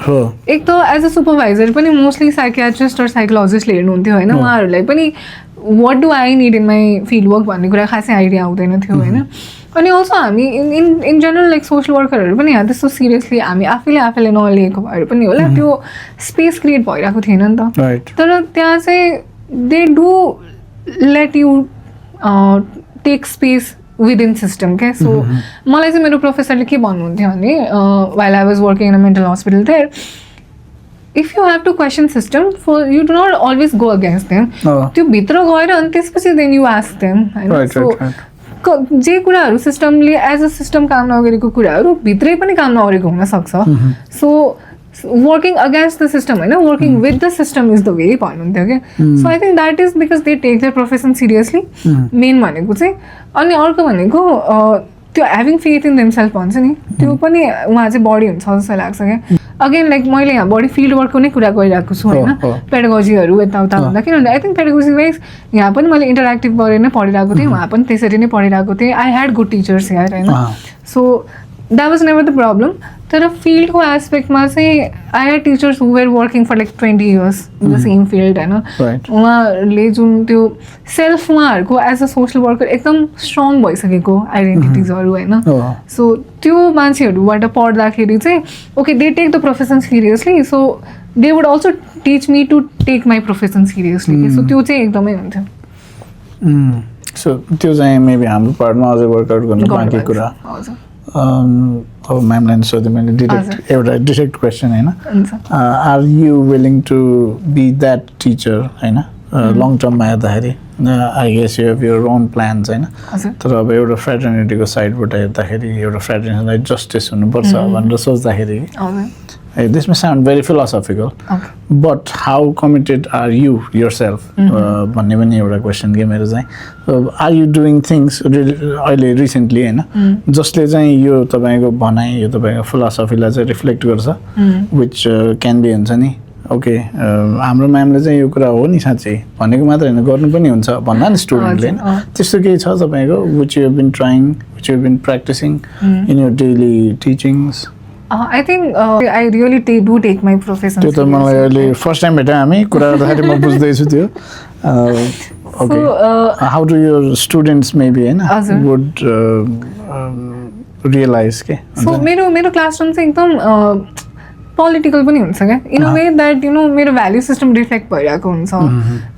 एक त एज अ सुपरभाइजर पनि मोस्टली साइकियाट्रिस्ट र साइकोलोजिस्टले हेर्नुहुन्थ्यो होइन, उहाँहरूलाई पनि what do I need in my field work भन्ने कुरा खासै आइडिया आउँदैन थियो होइन. अनि अल्सो हामी इन जेनरल लाइक सोसल वर्करहरू पनि यहाँ त्यस्तो सिरियसली हामी आफैले नलिएको भएर पनि होला त्यो स्पेस क्रिएट भइरहेको थिएन नि त. तर त्यहाँ चाहिँ they do let you take space within system क्या. सो मलाई चाहिँ मेरो प्रोफेसरले के भन्नुहुन्थ्यो भने while I was working in a mental hospital there, if you have to question system for you do not always go against them. त्यो भित्र गएर अनि त्यसपछि देन यु आस्क देम होइन. सो जे कुराहरू सिस्टमले एज अ सिस्टम काम नगरेको कुराहरू भित्रै पनि काम नगरेको हुनसक्छ. So working against the system होइन, working with the system is the way भन्नुहुन्थ्यो क्या. So I think that is because they take their profession seriously main भनेको चाहिँ. अनि अर्को भनेको त्यो ह्याभिङ फेथ इन देमसेल्फ भन्छ नि, त्यो पनि उहाँ चाहिँ बढी हुन्छ जस्तो लाग्छ क्या. अगेन लाइक मैले यहाँ बढी फिल्ड वर्कको नै कुरा गरिरहेको छु होइन, पेडागोजीहरू यताउता भन्दा. किनभने आई थिङ्क पेडागोजी वाइज यहाँ पनि मैले इन्टरेक्टिभ गरेर नै पढिरहेको थिएँ, उहाँ पनि त्यसरी नै पढिरहेको थिएँ. आई ह्याड गुड टिचर्स यहाँ होइन. So that was never the problem. तर फिल्डको एस्पेक्टमा चाहिँ I had teachers who were working for like 20 years in the same field होइन. उहाँहरूले जुन त्यो सेल्फ उहाँहरूको एज अ सोसल वर्कर एकदम स्ट्रङ भइसकेको आइडेन्टिटिजहरू होइन. सो त्यो मान्छेहरूबाट पढ्दाखेरि चाहिँ okay they take the profession seriously, so they would also teach me to take my profession seriously. So त्यो चाहिँ एकदमै हुन्थ्यो. सो त्यो चाहिँ मेबी हाम्रो पार्टमा अझै वर्कआउट गर्नु बाँकी कुरा. अब म्यामलाई सोधेँ मैले डिरेक्ट क्वेसन होइन, are you willing to be that teacher होइन लङ टर्ममा हेर्दाखेरि. I guess you have your own plans होइन, तर अब एउटा फ्रेटर्निटीको साइडबाट हेर्दाखेरि एउटा फ्रेटर्निटीलाई जस्टिस हुनुपर्छ भनेर सोच्दाखेरि this may sound very philosophical, but how committed are you yourself? भन्ने पनि एउटा क्वेसन के मेरो चाहिँ. आर यु डुइङ थिङ्स अहिले रिसेन्टली होइन जसले चाहिँ यो तपाईँको भनाइ यो तपाईँको फिलोसफीलाई चाहिँ रिफ्लेक्ट गर्छ, विच क्यान बी हुन्छ नि ओके हाम्रो म्यामले चाहिँ यो कुरा हो नि साँच्चै भनेको मात्र होइन गर्नु पनि हुन्छ भन्दा नि स्टुडेन्टले होइन. त्यस्तो केही छ तपाईँको which you have been trying, which you have been practicing in your daily teachings? I think I really do take my profession. त्यो त मलाई अहिले फर्स्ट टाइम भेटेँ हामी कुरा गर्दाखेरि म बुझ्दैछु त्यो. Okay. How do your students maybe would realize के? So मेरो क्लासरुम चाहिँ एकदम पोलिटिकल पनि हुन्छ क्या, in a way that you know मेरो भ्याल्यु सिस्टम रिफ्लेक्ट भइरहेको हुन्छ.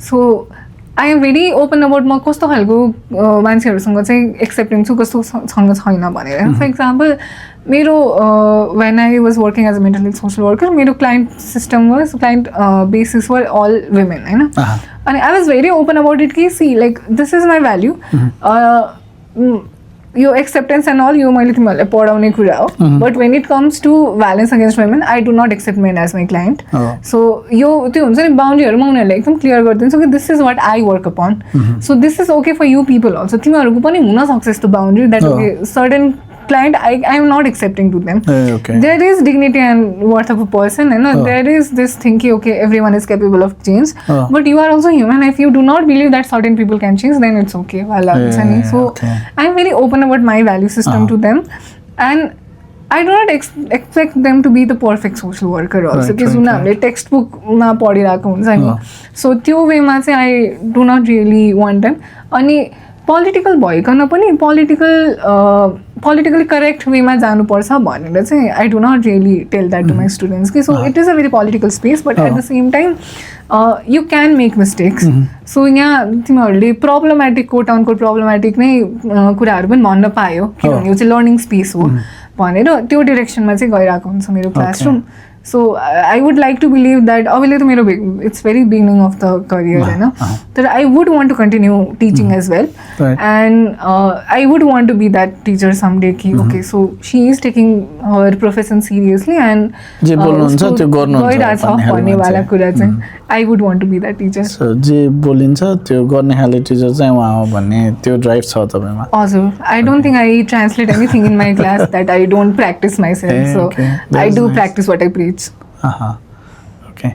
So I am very open about म कस्तो खालको मान्छेहरूसँग चाहिँ एक्सेप्टिङ छु कस्तोसँग छैन भनेर. फर इक्जाम्पल मेरो when I was working as a mental health social worker मेरो client system was client basis were all women होइन. अनि I was very open about it कि see like this is my value, यो acceptance and all यो मैले तिमीहरूलाई पढाउने कुरा हो. But when it comes to violence against women I do not accept men as my client. So यो त्यो हुन्छ नि बााउन्ड्रीहरू म उनीहरूलाई एकदम क्लियर गरिदिन्छु कि this is what I work upon. So this is okay for you people also. तिमीहरूको पनि हुनसक्छ यस्तो boundary that okay certain client I am not accepting to them. There is dignity and worth of a person and there is this thing ki okay everyone is capable of change, but you are also human. If you do not believe that certain people can change, then it's okay. So I am very open about my value system to them, and I do not expect them to be the perfect social worker also, because उनीहरूले टेक्स्टबुकमा पढिरहेको हुन्छ नि. So त्यो वेमा चाहिँ I do not really want them. अनि political भइकन पनि पोलिटिकली करेक्ट वेमा जानुपर्छ भनेर चाहिँ I do not really tell that to my students कि so it is a very political space, but at the same time you can make mistakes. So यहाँ तिमीहरूले प्रब्लमेटिक कोट अनकोट प्रब्लमेटिक नै कुराहरू पनि भन्न पायो किनभने यो चाहिँ लर्निङ स्पेस हो भनेर त्यो डिरेक्सनमा चाहिँ गइरहेको हुन्छ मेरो classroom. So I would like to believe that अहिले त मेरो it's very beginning of the career होइन तर I would want to continue teaching as well and I would want to be that teacher someday कि okay so she is taking her profession seriously and गइरहेछ भन्नेवाला कुरा चाहिँ I would want to be that teacher जे बोलिन्छ त्यो गर्ने खाले टिचर चाहिँ उहाँ हो भन्ने त्यो ड्राइभ छ तपाईँमा हजुर I don't think I translate anything in my class that I don't practice myself so I do practice what I preach okay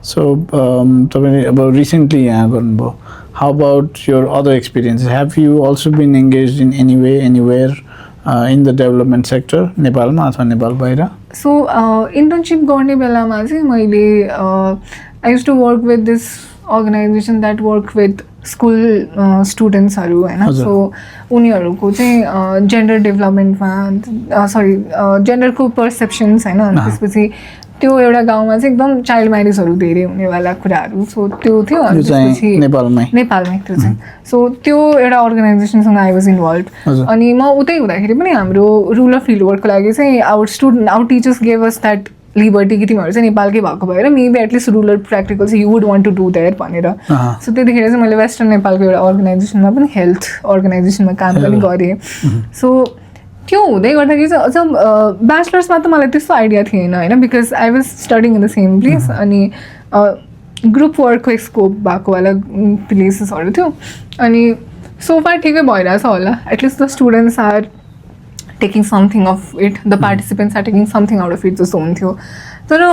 so तपाईँले अब रिसेन्टली यहाँ गर्नुभयो how about your other experiences have you also been engage in any way anywhere in the development sector नेपालमा अथवा नेपाल बाहिर so internship गर्ने बेलामा चाहिँ मैले I use to work with this organization that work with school स्टुडेन्ट्सहरू होइन सो उनीहरूको चाहिँ जेन्डर डेभलपमेन्टमा सरी जेन्डरको पर्सेप्सन्स होइन अनि त्यसपछि त्यो एउटा गाउँमा चाहिँ एकदम चाइल्ड म्यारेजहरू धेरै हुनेवाला कुराहरू सो त्यो थियो अनि त्यसपछि नेपालमै त्यो चाहिँ सो त्यो एउटा अर्गनाइजेसनसँग आई वाज इन्भल्भ अनि म उतै हुँदाखेरि पनि हाम्रो रुरल फिल्ड वर्कको लागि चाहिँ our teachers gave us that liberty कि तिमीहरू चाहिँ नेपालकै भएको भएर मेबी एटलिस्ट रुरल प्र्याक्टिकल चाहिँ you would want to do that भनेर सो त्यतिखेर चाहिँ मैले वेस्टर्न नेपालको एउटा अर्गनाइजेसनमा पनि हेल्थ अर्गनाइजेसनमा काम पनि गरेँ सो त्यो हुँदै गर्दाखेरि चाहिँ अझ ब्याचलर्समा त मलाई त्यस्तो आइडिया थिएन होइन because I was studying in the same place अनि ग्रुप वर्कको स्कोप भएकोवाला प्लेसेसहरू थियो अनि सोफा ठिकै भइरहेछ होला at least the students are taking something of it, the participants are taking something out of it जस्तो हुन्थ्यो तर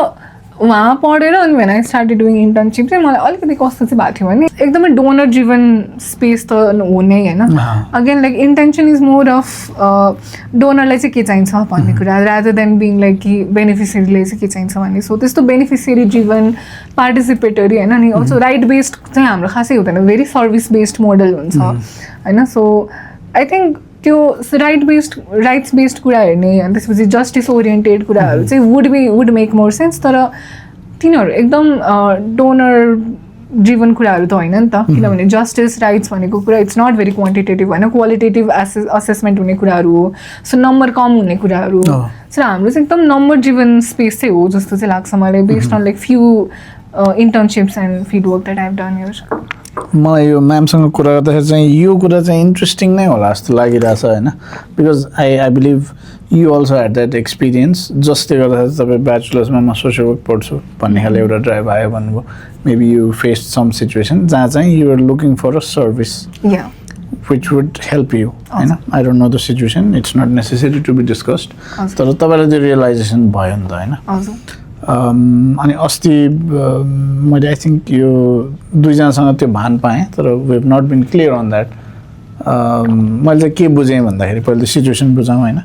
वहाँ पढेर अनि when I started doing internship चाहिँ मलाई अलिकति कस्तो चाहिँ भएको थियो भने एकदमै डोनर ड्रिभन स्पेस त हुने होइन again like intention is more of डोनरलाई चाहिँ के चाहिन्छ भन्ने कुरा रादर देन बिङ लाइक कि बेनिफिसियरीलाई चाहिँ के चाहिन्छ भन्ने सो त्यस्तो बेनिफिसियरी ड्रिभन पार्टिसिपेटरी होइन अनि अल्सो राइट बेस्ड चाहिँ हाम्रो खासै हुँदैन भेरी सर्भिस बेस्ड मोडल हुन्छ होइन सो आई थिङ्क त्यो राइट्स बेस्ड कुरा हेर्ने अनि त्यसपछि जस्टिस ओरिएन्टेड कुराहरू चाहिँ वुड मेक मोर सेन्स तर तिनीहरू एकदम डोनर ड्रिभन कुराहरू त होइन नि त किनभने जस्टिस राइट्स भनेको कुरा इट्स नट भेरी क्वान्टिटेटिभ होइन क्वालिटेटिभ असेसमेन्ट हुने कुराहरू हो सो नम्बर कम हुने कुराहरू हो सो हाम्रो चाहिँ एकदम नम्बर ड्रिभन स्पेस चाहिँ हो जस्तो चाहिँ लाग्छ मलाई based on like few internships and field work that I have done here मलाई यो म्यामसँग कुरा गर्दाखेरि चाहिँ यो कुरा चाहिँ इन्ट्रेस्टिङ नै होला जस्तो लागिरहेछ होइन because I believe you also had that experience जसले गर्दाखेरि तपाईँ ब्याचलर्समा म सोसियल वर्क पढ्छु भन्ने खाले एउटा ड्राइभ आयो भन्नुभयो maybe you face some situation जहाँ चाहिँ you are looking for a service which would help you होइन I don't know the situation it's not necessary to be discussed तर तपाईँलाई त्यो रियलाइजेसन भयो नि त होइन अनि अस्ति मैले आई थिङ्क यो दुईजनासँग त्यो भान पाएँ तर we have not been clear on that मैले चाहिँ के बुझेँ भन्दाखेरि पहिले त सिचुएसन बुझाउँ होइन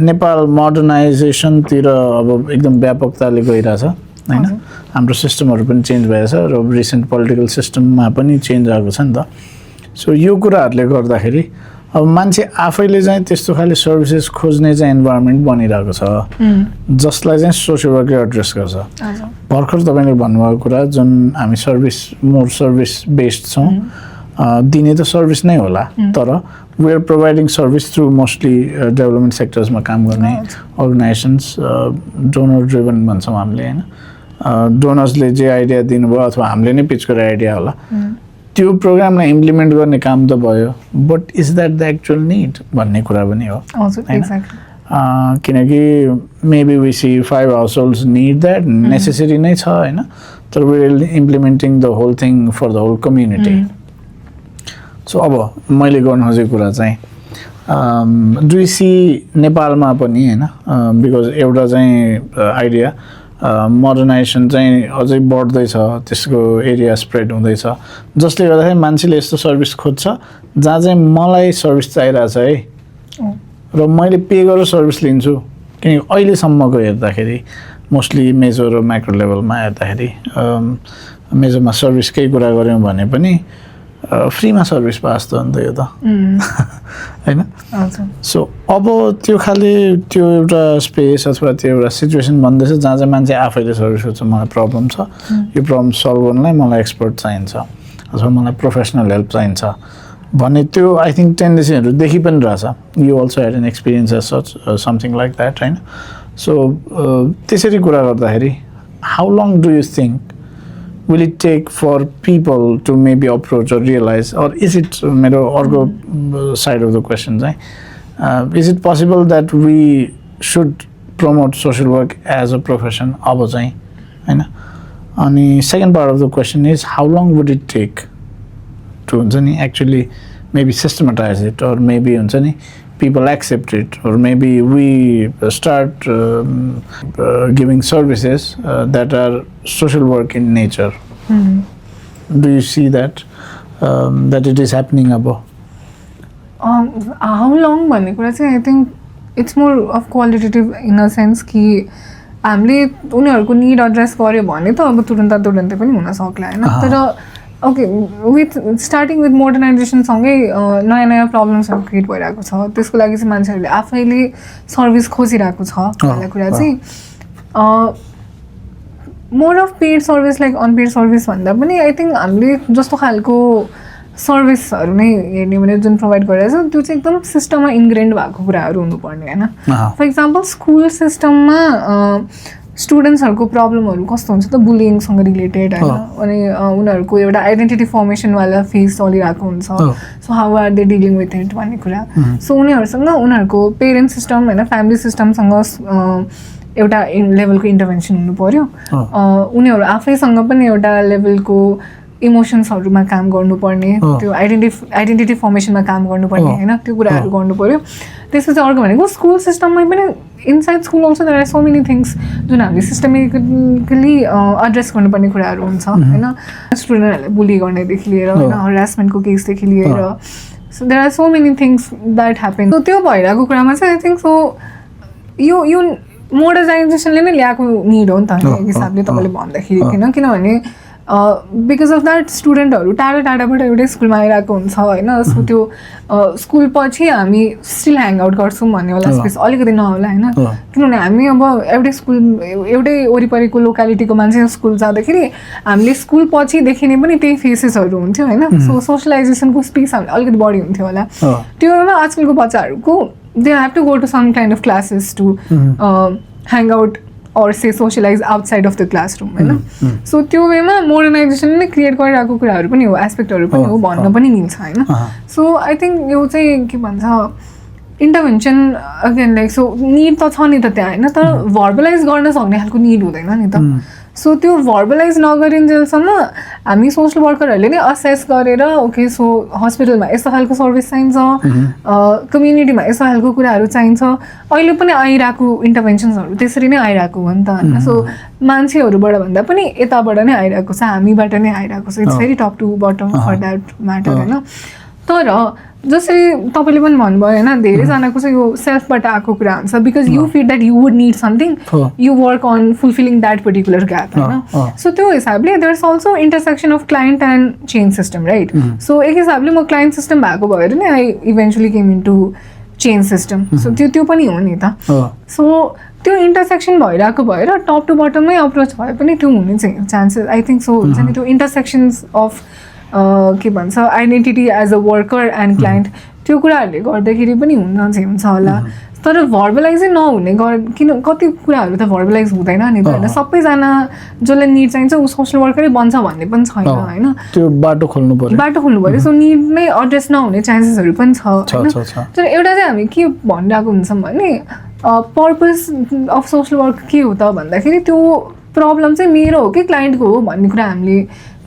नेपाल मोडर्नाइजेसनतिर अब एकदम व्यापकताले गइरहेछ होइन हाम्रो सिस्टमहरू पनि चेन्ज भएछ र रिसेन्ट पोलिटिकल सिस्टममा पनि चेन्ज आएको छ नि त सो यो कुराहरूले गर्दाखेरि अब मान्छे आफैले चाहिँ त्यस्तो खाले सर्भिसेस खोज्ने चाहिँ इन्भाइरोमेन्ट बनिरहेको छ जसलाई चाहिँ सोसियल वर्कले एड्रेस गर्छ भर्खर तपाईँले भन्नुभएको कुरा जुन हामी मोर सर्भिस बेस्ड छौँ दिने त सर्भिस नै होला तर we are providing service through mostly development सेक्टर्समा काम गर्ने अर्गनाइजेसन्स डोनर ड्रिभन भन्छौँ हामीले होइन डोनर्सले जे आइडिया दिनुभयो अथवा हामीले नै पिच गरेर आइडिया होला त्यो प्रोग्रामलाई इम्प्लिमेन्ट गर्ने काम त भयो but is that the actual need भन्ने कुरा पनि हो किनकि maybe we see 5 households need that necessary नै छ होइन तर we are implementing the whole thing for the whole community so अब मैले गर्नु खोजेको कुरा चाहिँ डु यु सी नेपालमा पनि होइन बिकज एउटा चाहिँ आइडिया मोडर्नाइजेसन चाहिँ अझै बढ्दैछ त्यसको एरिया स्प्रेड हुँदैछ जसले गर्दाखेरि मान्छेले यस्तो सर्भिस खोज्छ जहाँ चाहिँ मलाई सर्भिस चाहिरहेछ है र मैले पे गरेर सर्भिस लिन्छु किनकि अहिलेसम्मको हेर्दाखेरि मोस्टली मेजो र माइक्रो लेभलमा हेर्दाखेरि मेजोमा सर्भिसकै कुरा गऱ्यौँ भने पनि फ्रीमा सर्भिस पास त अन्त यो त होइन सो अब त्यो खाले त्यो एउटा स्पेस अथवा त्यो एउटा सिचुएसन बन्दैछ जहाँ चाहिँ मान्छे आफैले सर्भिस खोज्छ मलाई प्रब्लम छ यो प्रब्लम सल्भ गर्नलाई मलाई एक्सपर्ट चाहिन्छ अथवा मलाई प्रोफेसनल हेल्प चाहिन्छ भन्ने त्यो आई थिङ्क टेन्डेन्सीहरू देखि पनि रहेछ you also had an experience as such something like that होइन सो त्यसरी कुरा गर्दाखेरि how long do you think will it take for people to maybe approach or realize, or is it मेरो अर्को side of the question चाहिँ is it possible that we should promote social work as a profession अब चाहिँ हैन अनि second part of the question is how long would it take to हुन्छ नि actually maybe systematize it, or maybe हुन्छ नि people accept it, or maybe we start giving services that are social work in nature. Do you see that that it is happening above? How long भन्ने कुरा चाहिँ I think it's more of qualitative in a sense कि हामीले उनीहरूको need address गर्यो भने त अब तुरुन्तै पनि हुन सक्ला हैन तर ओके विथ स्टार्टिङ विथ मोडर्नाइजेसनसँगै नयाँ प्रब्लम्सहरू क्रिएट भइरहेको छ त्यसको लागि चाहिँ मान्छेहरूले आफैले सर्भिस खोजिरहेको छ भन्ने कुरा चाहिँ more of paid service like unpaid service भन्दा पनि आई थिङ्क हामीले जस्तो खालको सर्भिसहरू नै हेर्ने भने जुन प्रोभाइड गरिरहेको छ त्यो चाहिँ एकदम सिस्टममा इन्ग्रेन्ड भएको कुराहरू हुनुपर्ने होइन फर इक्जाम्पल स्कुल सिस्टममा स्टुडेन्ट्सहरूको प्रब्लमहरू कस्तो हुन्छ त बुलिङसँग रिलेटेड होइन अनि उनीहरूको एउटा आइडेन्टिटी फर्मेसनवाला फेज चलिरहेको हुन्छ so how are they dealing with it भन्ने कुरा सो उनीहरूसँग उनीहरूको पेरेन्ट सिस्टम होइन फ्यामिली सिस्टमसँग एउटा लेभलको इन्टरभेन्सन हुनु पऱ्यो उनीहरू आफैसँग पनि एउटा लेभलको इमोसन्सहरूमा काम गर्नुपर्ने त्यो आइडेन्टिटी फर्मेसनमा काम गर्नुपर्ने होइन त्यो कुराहरू गर्नु पऱ्यो त्यसपछि अर्को भनेको स्कुल सिस्टममै पनि inside school also there are so many things जुन हामीले सिस्टमेटिकली एड्रेस गर्नुपर्ने कुराहरू हुन्छ होइन स्टुडेन्टहरूलाई बुली गर्नेदेखि लिएर होइन हरासमेन्टको केसदेखि लिएर so there are so many things that happen so त्यो भइरहेको कुरामा चाहिँ आई थिङ्क सो यो मोडर्नाइजेसनले नै ल्याएको निड हो नि त एक हिसाबले तपाईँले भन्दाखेरि किनभने बिकज अफ द्याट स्टुडेन्टहरू टाढाबाट एउटै स्कुलमा आइरहेको हुन्छ होइन सो त्यो स्कुल पछि हामी स्टिल ह्याङ आउट गर्छौँ भन्ने होला स्पेस अलिकति नहोला होइन किनभने हामी अब एउटै वरिपरिको लोकालिटीको मान्छे स्कुल जाँदाखेरि हामीले स्कुल पछि देखिने पनि त्यही फेसेसहरू हुन्थ्यो होइन सो सोसलाइजेसनको स्पेस हामीले अलिकति बढी हुन्थ्यो होला त्यो बेलामा आजकलको बच्चाहरूको they have to go to some kind of classes to hang out or say socialize outside of the classroom होइन सो त्यो वेमा मोडर्नाइजेसनले क्रिएट गरिरहेको कुराहरू पनि हो एस्पेक्टहरू पनि हो भन्न पनि मिल्छ होइन सो आई थिङ्क यो चाहिँ के भन्छ intervention again like so need त छ नि त त्यहाँ होइन तर भर्बलाइज गर्न सक्ने खालको निड हुँदैन नि त सो त्यो भर्बलाइज नगरिन्जेलसम्म हामी सोसल वर्करहरूले नै असेस गरेर ओके सो हस्पिटलमा यस्तो खालको सर्भिस चाहिन्छ कम्युनिटीमा यस्तो खालको कुराहरू चाहिन्छ अहिले पनि आइरहेको इन्टरभेन्सन्सहरू त्यसरी नै आइरहेको हो नि त होइन सो मान्छेहरूबाट भन्दा पनि यताबाट नै आइरहेको छ हामीबाट नै आइरहेको छ it's very top to bottom for that matter होइन तर जसरी तपाईँले पनि भन्नुभयो होइन धेरैजनाको चाहिँ यो सेल्फबाट आएको कुरा हुन्छ because you feel that you would need something you work on fulfilling that particular gap होइन सो त्यो हिसाबले there is also intersection of client and change system right so एक हिसाबले म क्लाइन्ट सिस्टम भएको भएर नै I eventually came into change system so त्यो पनि हो नि त सो त्यो इन्टरसेक्सन भइरहेको भएर टप टु बटममै अप्रोच भए पनि त्यो हुने चाहिँ चान्सेस आई थिङ्क सो हुन्छ नि त्यो इन्टरसेक्सन्स अफ के भन्छ identity as a worker and client त्यो कुराहरूले गर्दाखेरि पनि हुन्छ होला तर भर्बलाइजै नहुने किन कति कुराहरू त भर्बलाइज हुँदैन नि त होइन सबैजना जसलाई निड चाहिन्छ ऊ सोसल वर्करै बन्छ भन्ने पनि छैन होइन त्यो बाटो खोल्नु पऱ्यो सो निड नै एड्रेस नहुने चान्सेसहरू पनि छ होइन तर एउटा चाहिँ हामी के भनिरहेको हुन्छौँ भने पर्पस अफ सोसल वर्क के हो त भन्दाखेरि त्यो प्रब्लम चाहिँ मेरो हो कि क्लाइन्टको हो भन्ने कुरा हामीले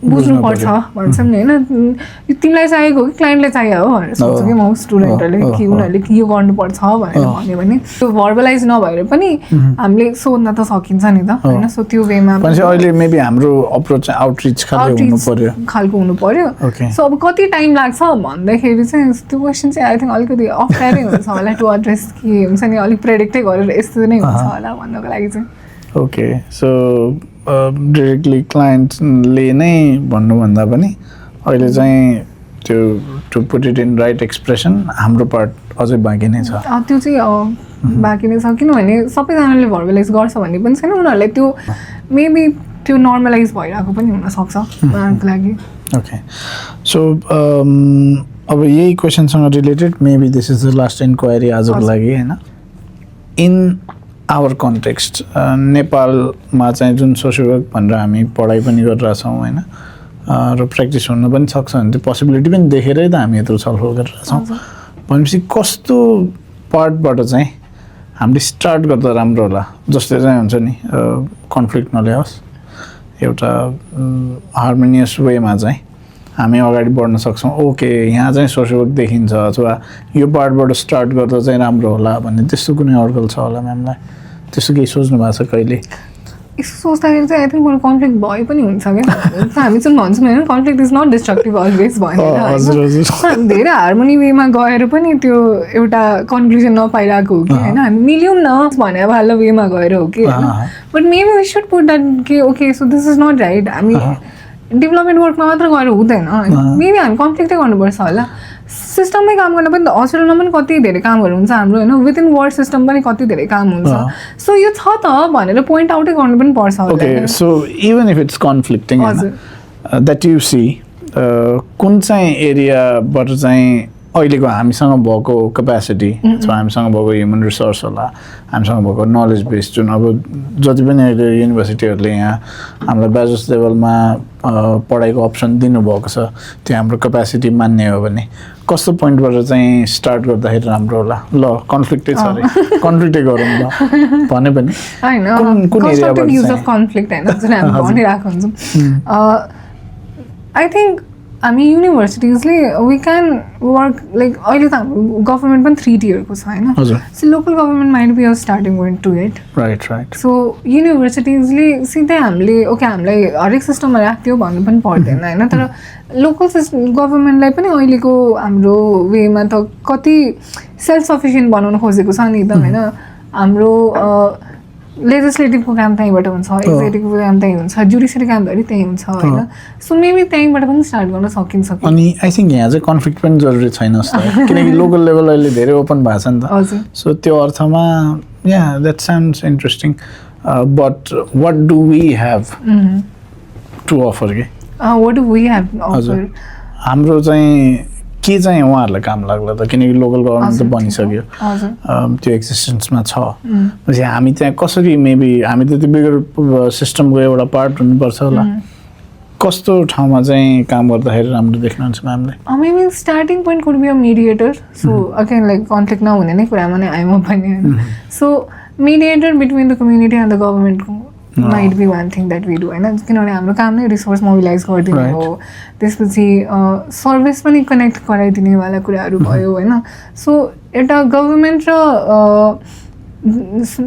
बुझ्नुपर्छ भन्छौँ नि होइन तिमीलाई चाहिएको हो कि क्लाइन्टलाई चाहियो हो भनेर सोच्छु कि म स्टुडेन्टहरूले कि उनीहरूले के यो गर्नुपर्छ भनेर भन्यो भने त्यो भर्बलाइज नभएर पनि हामीले सोध्न त सकिन्छ नि त होइन सो त्यो वेमा अहिले मेबी हाम्रो अप्रोच आउटरिच खालको हुनु पर्यो सो अब कति टाइम लाग्छ भन्दाखेरि चाहिँ त्यो क्वेसन चाहिँ आई थिङ्क अलिकति अप्ठ्यारै हुन्छ होला टु एड्रेस के हुन्छ नि अलिक प्रेडिक्टै गरेर यस्तो नै हुन्छ होला भन्नको लागि चाहिँ ओके सो डिरेक्टली क्लाइन्टले नै भन्नुभन्दा पनि अहिले चाहिँ त्यो to put it in right expression हाम्रो पार्ट अझै बाँकी नै छ त्यो चाहिँ बाँकी नै छ किनभने सबैजनाले भर्बलाइज गर्छ भन्ने पनि छैन उनीहरूलाई त्यो मेबी त्यो नर्मलाइज भइरहेको पनि हुनसक्छ उनीहरूको लागि ओके सो अब यही क्वेसनसँग related maybe this is the last inquiry आजको लागि होइन इन आवर कन्टेक्स्ट नेपालमा चाहिँ जुन सोसियल वर्क भनेर हामी पढाइ पनि गरिरहेछौँ होइन र प्र्याक्टिस हुन पनि सक्छ भने त्यो पोसिबिलिटी पनि देखेरै त हामी यत्रो छलफल गरिरहेछौँ भनेपछि कस्तो पार्टबाट चाहिँ हामीले स्टार्ट गर्दा राम्रो होला जस्तै चाहिँ हुन्छ नि कन्फ्लिक्ट नल्याओस् एउटा हार्मोनियस वेमा चाहिँ हामी अगाडि बढ्न सक्छौँ ओके यहाँ चाहिँ सोसियल वर्क देखिन्छ अथवा यो पार्टबाट स्टार्ट गर्दा चाहिँ राम्रो होला भन्ने त्यस्तो कुनै अड्कल छ होला म्यामलाई त्यस्तो केही सोच्नु भएको छ कहिले यसो सोच्दाखेरि चाहिँ आई थिङ्क मेरो कन्फ्लिक्ट भए पनि हुन्छ क्या हामी चाहिँ भन्छौँ होइन conflict is not destructive always भनेर धेरै हार्मोनी वेमा गएर पनि त्यो एउटा कन्क्लुजन नपाइरहेको हो कि होइन हामी मिल्यौँ न भने वाला वेमा गएर हो कि होइन but maybe we should put that कि okay so this is not right हामी डेभलपमेन्ट वर्कमा मात्र गएर हुँदैन मेबी हामी कन्फ्लिक्टै गर्नुपर्छ होला सिस्टममै काम गर्न पनि त हस्पिटलमा पनि कति धेरै कामहरू हुन्छ हाम्रो होइन विदिन वर्ड सिस्टम पनि कति धेरै काम हुन्छ सो यो छ त भनेर पोइन्ट आउटै गर्नु पनि पर्छ okay so even if it's conflicting that you see कुन चाहिँ एरियाबाट चाहिँ अहिलेको हामीसँग भएको क्यापेसिटी अथवा हामीसँग भएको ह्युमन रिसोर्स होला हामीसँग भएको नलेज बेस जुन अब जति पनि अहिले युनिभर्सिटीहरूले यहाँ हामीलाई ब्याचलर्स लेभलमा पढाइको अप्सन दिनुभएको छ त्यो हाम्रो क्यापेसिटी मान्ने हो भने कस्तो पोइन्टबाट चाहिँ स्टार्ट गर्दाखेरि राम्रो होला ल कन्फ्लिक्टै छ अरे कन्फ्लिक्टै गरौँ ल भने पनि होइन कुन एरियाबाट युज अफ कन्फ्लिक्ट होइन जुन हामी भनिरहेको हुन्छौँ आई थिङ्क हामी युनिभर्सिटिजले वी क्यान वर्क लाइक अहिले त हाम्रो गभर्मेन्ट पनि 3 टियरको छ होइन so local government might be a starting point to it right so युनिभर्सिटिजले सिधै हामीले ओके हामीलाई हरेक सिस्टममा राख्थ्यो भन्नु पनि पर्दैन होइन तर लोकल गभर्मेन्टलाई पनि अहिलेको हाम्रो वेमा त कति सेल्फ सफिसियन्ट बनाउन खोजेको छ नि एकदम होइन हाम्रो लेजिस्लेटिभको काम त्यहीँबाट हुन्छ एक्जिक्युटिभको काम त्यहीँ हुन्छ जुडिसियरी कामहरू त्यहीँ हुन्छ होइन सो मेबी त्यहीँबाट पनि स्टार्ट गर्न सकिन्छ अनि आई थिङ्क यहाँ चाहिँ कन्फ्लिक्ट पनि जरुरी छैन जस्तो किनकि लोकल लेभल अहिले धेरै ओपन भएको छ नि त सो त्यो अर्थमा yeah that sounds interesting but what do we have to offer के what do we have offer हाम्रो चाहिँ के चाहिँ उहाँहरूलाई काम लाग्ला त किनकि लोकल गभर्मेन्ट त बनिसक्यो त्यो एक्जिस्टेन्समा छ पछि हामी त्यहाँ कसरी मेबी हामी त त्यो बिगर सिस्टमको एउटा पार्ट हुनुपर्छ होला कस्तो ठाउँमा चाहिँ काम गर्दाखेरि राम्रो देख्नुहुन्छ म्यामले maybe starting point could be a mediator so again like conflict नहुने नै कुरामा नै आइम पनि होइन so mediator between the community and the गभर्मेन्टको might be one thing that we do होइन किनभने हाम्रो काम नै रिसोर्स मोबिलाइज गरिदिने हो त्यसपछि सर्भिस पनि कनेक्ट गराइदिनेवाला कुराहरू भयो होइन सो एउटा गभर्मेन्ट र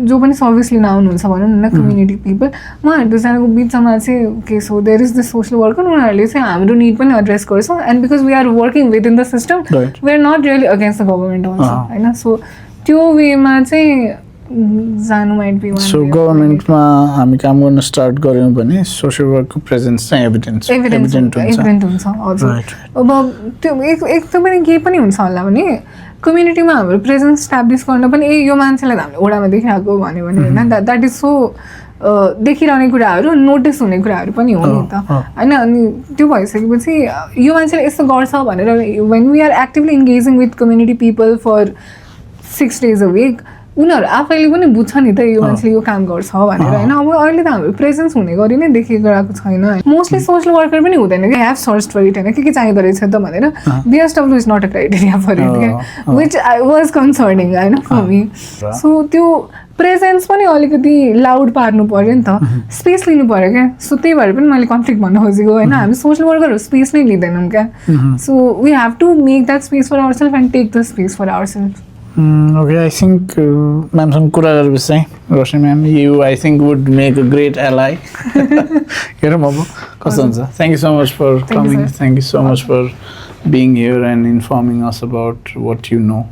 जो पनि सर्भिस लिन आउनुहुन्छ भनौँ न कम्युनिटी पिपल उहाँहरू दुईजनाको बिचमा चाहिँ के so there is the social worker उनीहरूले चाहिँ हाम्रो निड पनि एड्रेस गर्छ and because we are working with in the system we are not really against the government also होइन सो त्यो वेमा चाहिँ जानु माइट बी सो गभर्मेन्टमा हामी काम गर्न स्टार्ट गऱ्यौँ भने सोसियल वर्कको प्रेजेन्स चाहिँ एभिडेन्ट हुन्छ हजुर अब त्यो एक त पनि केही पनि हुन्छ होला भने कम्युनिटीमा हाम्रो प्रेजेन्स इस्टाब्लिस गर्न पनि यो मान्छेलाई हामीले ओडामा देखिरहेको भन्यो भने होइन द्याट इज सो देखिरहने कुराहरू नोटिस हुने कुराहरू पनि हो नि त होइन अनि त्यो भइसकेपछि यो मान्छेले यस्तो गर्छ भनेर when we are actively engaging with community people for 6 days a week उनीहरू आफैले पनि बुझ्छ नि त यो मान्छेले यो काम गर्छ भनेर होइन अब अहिले त हाम्रो प्रेजेन्स हुने गरी नै देखिरहेको छैन मोस्टली सोसल वर्कर पनि हुँदैन कि हेभ सर्च फर इट होइन के चाहिँदो रहेछ त भनेर BSW is not a criteria for it which I was concerning होइन फर मी सो त्यो प्रेजेन्स पनि अलिकति लाउड पार्नु पऱ्यो नि त स्पेस लिनु पऱ्यो क्या सो त्यही भएर पनि मैले कन्फ्लिक्ट भन्न खोजेको होइन हामी सोसल वर्करहरू स्पेस नै लिँदैनौँ क्या so we have to make that space for our self and take the space for our self Okay, I think म्यामसँग कुरा गरेपछि चाहिँ Roshni ma'am you I think would make a great एलाई हेरौँ अब कस्तो हुन्छ thank you so much for coming thank you so much for being here and informing us about what you know.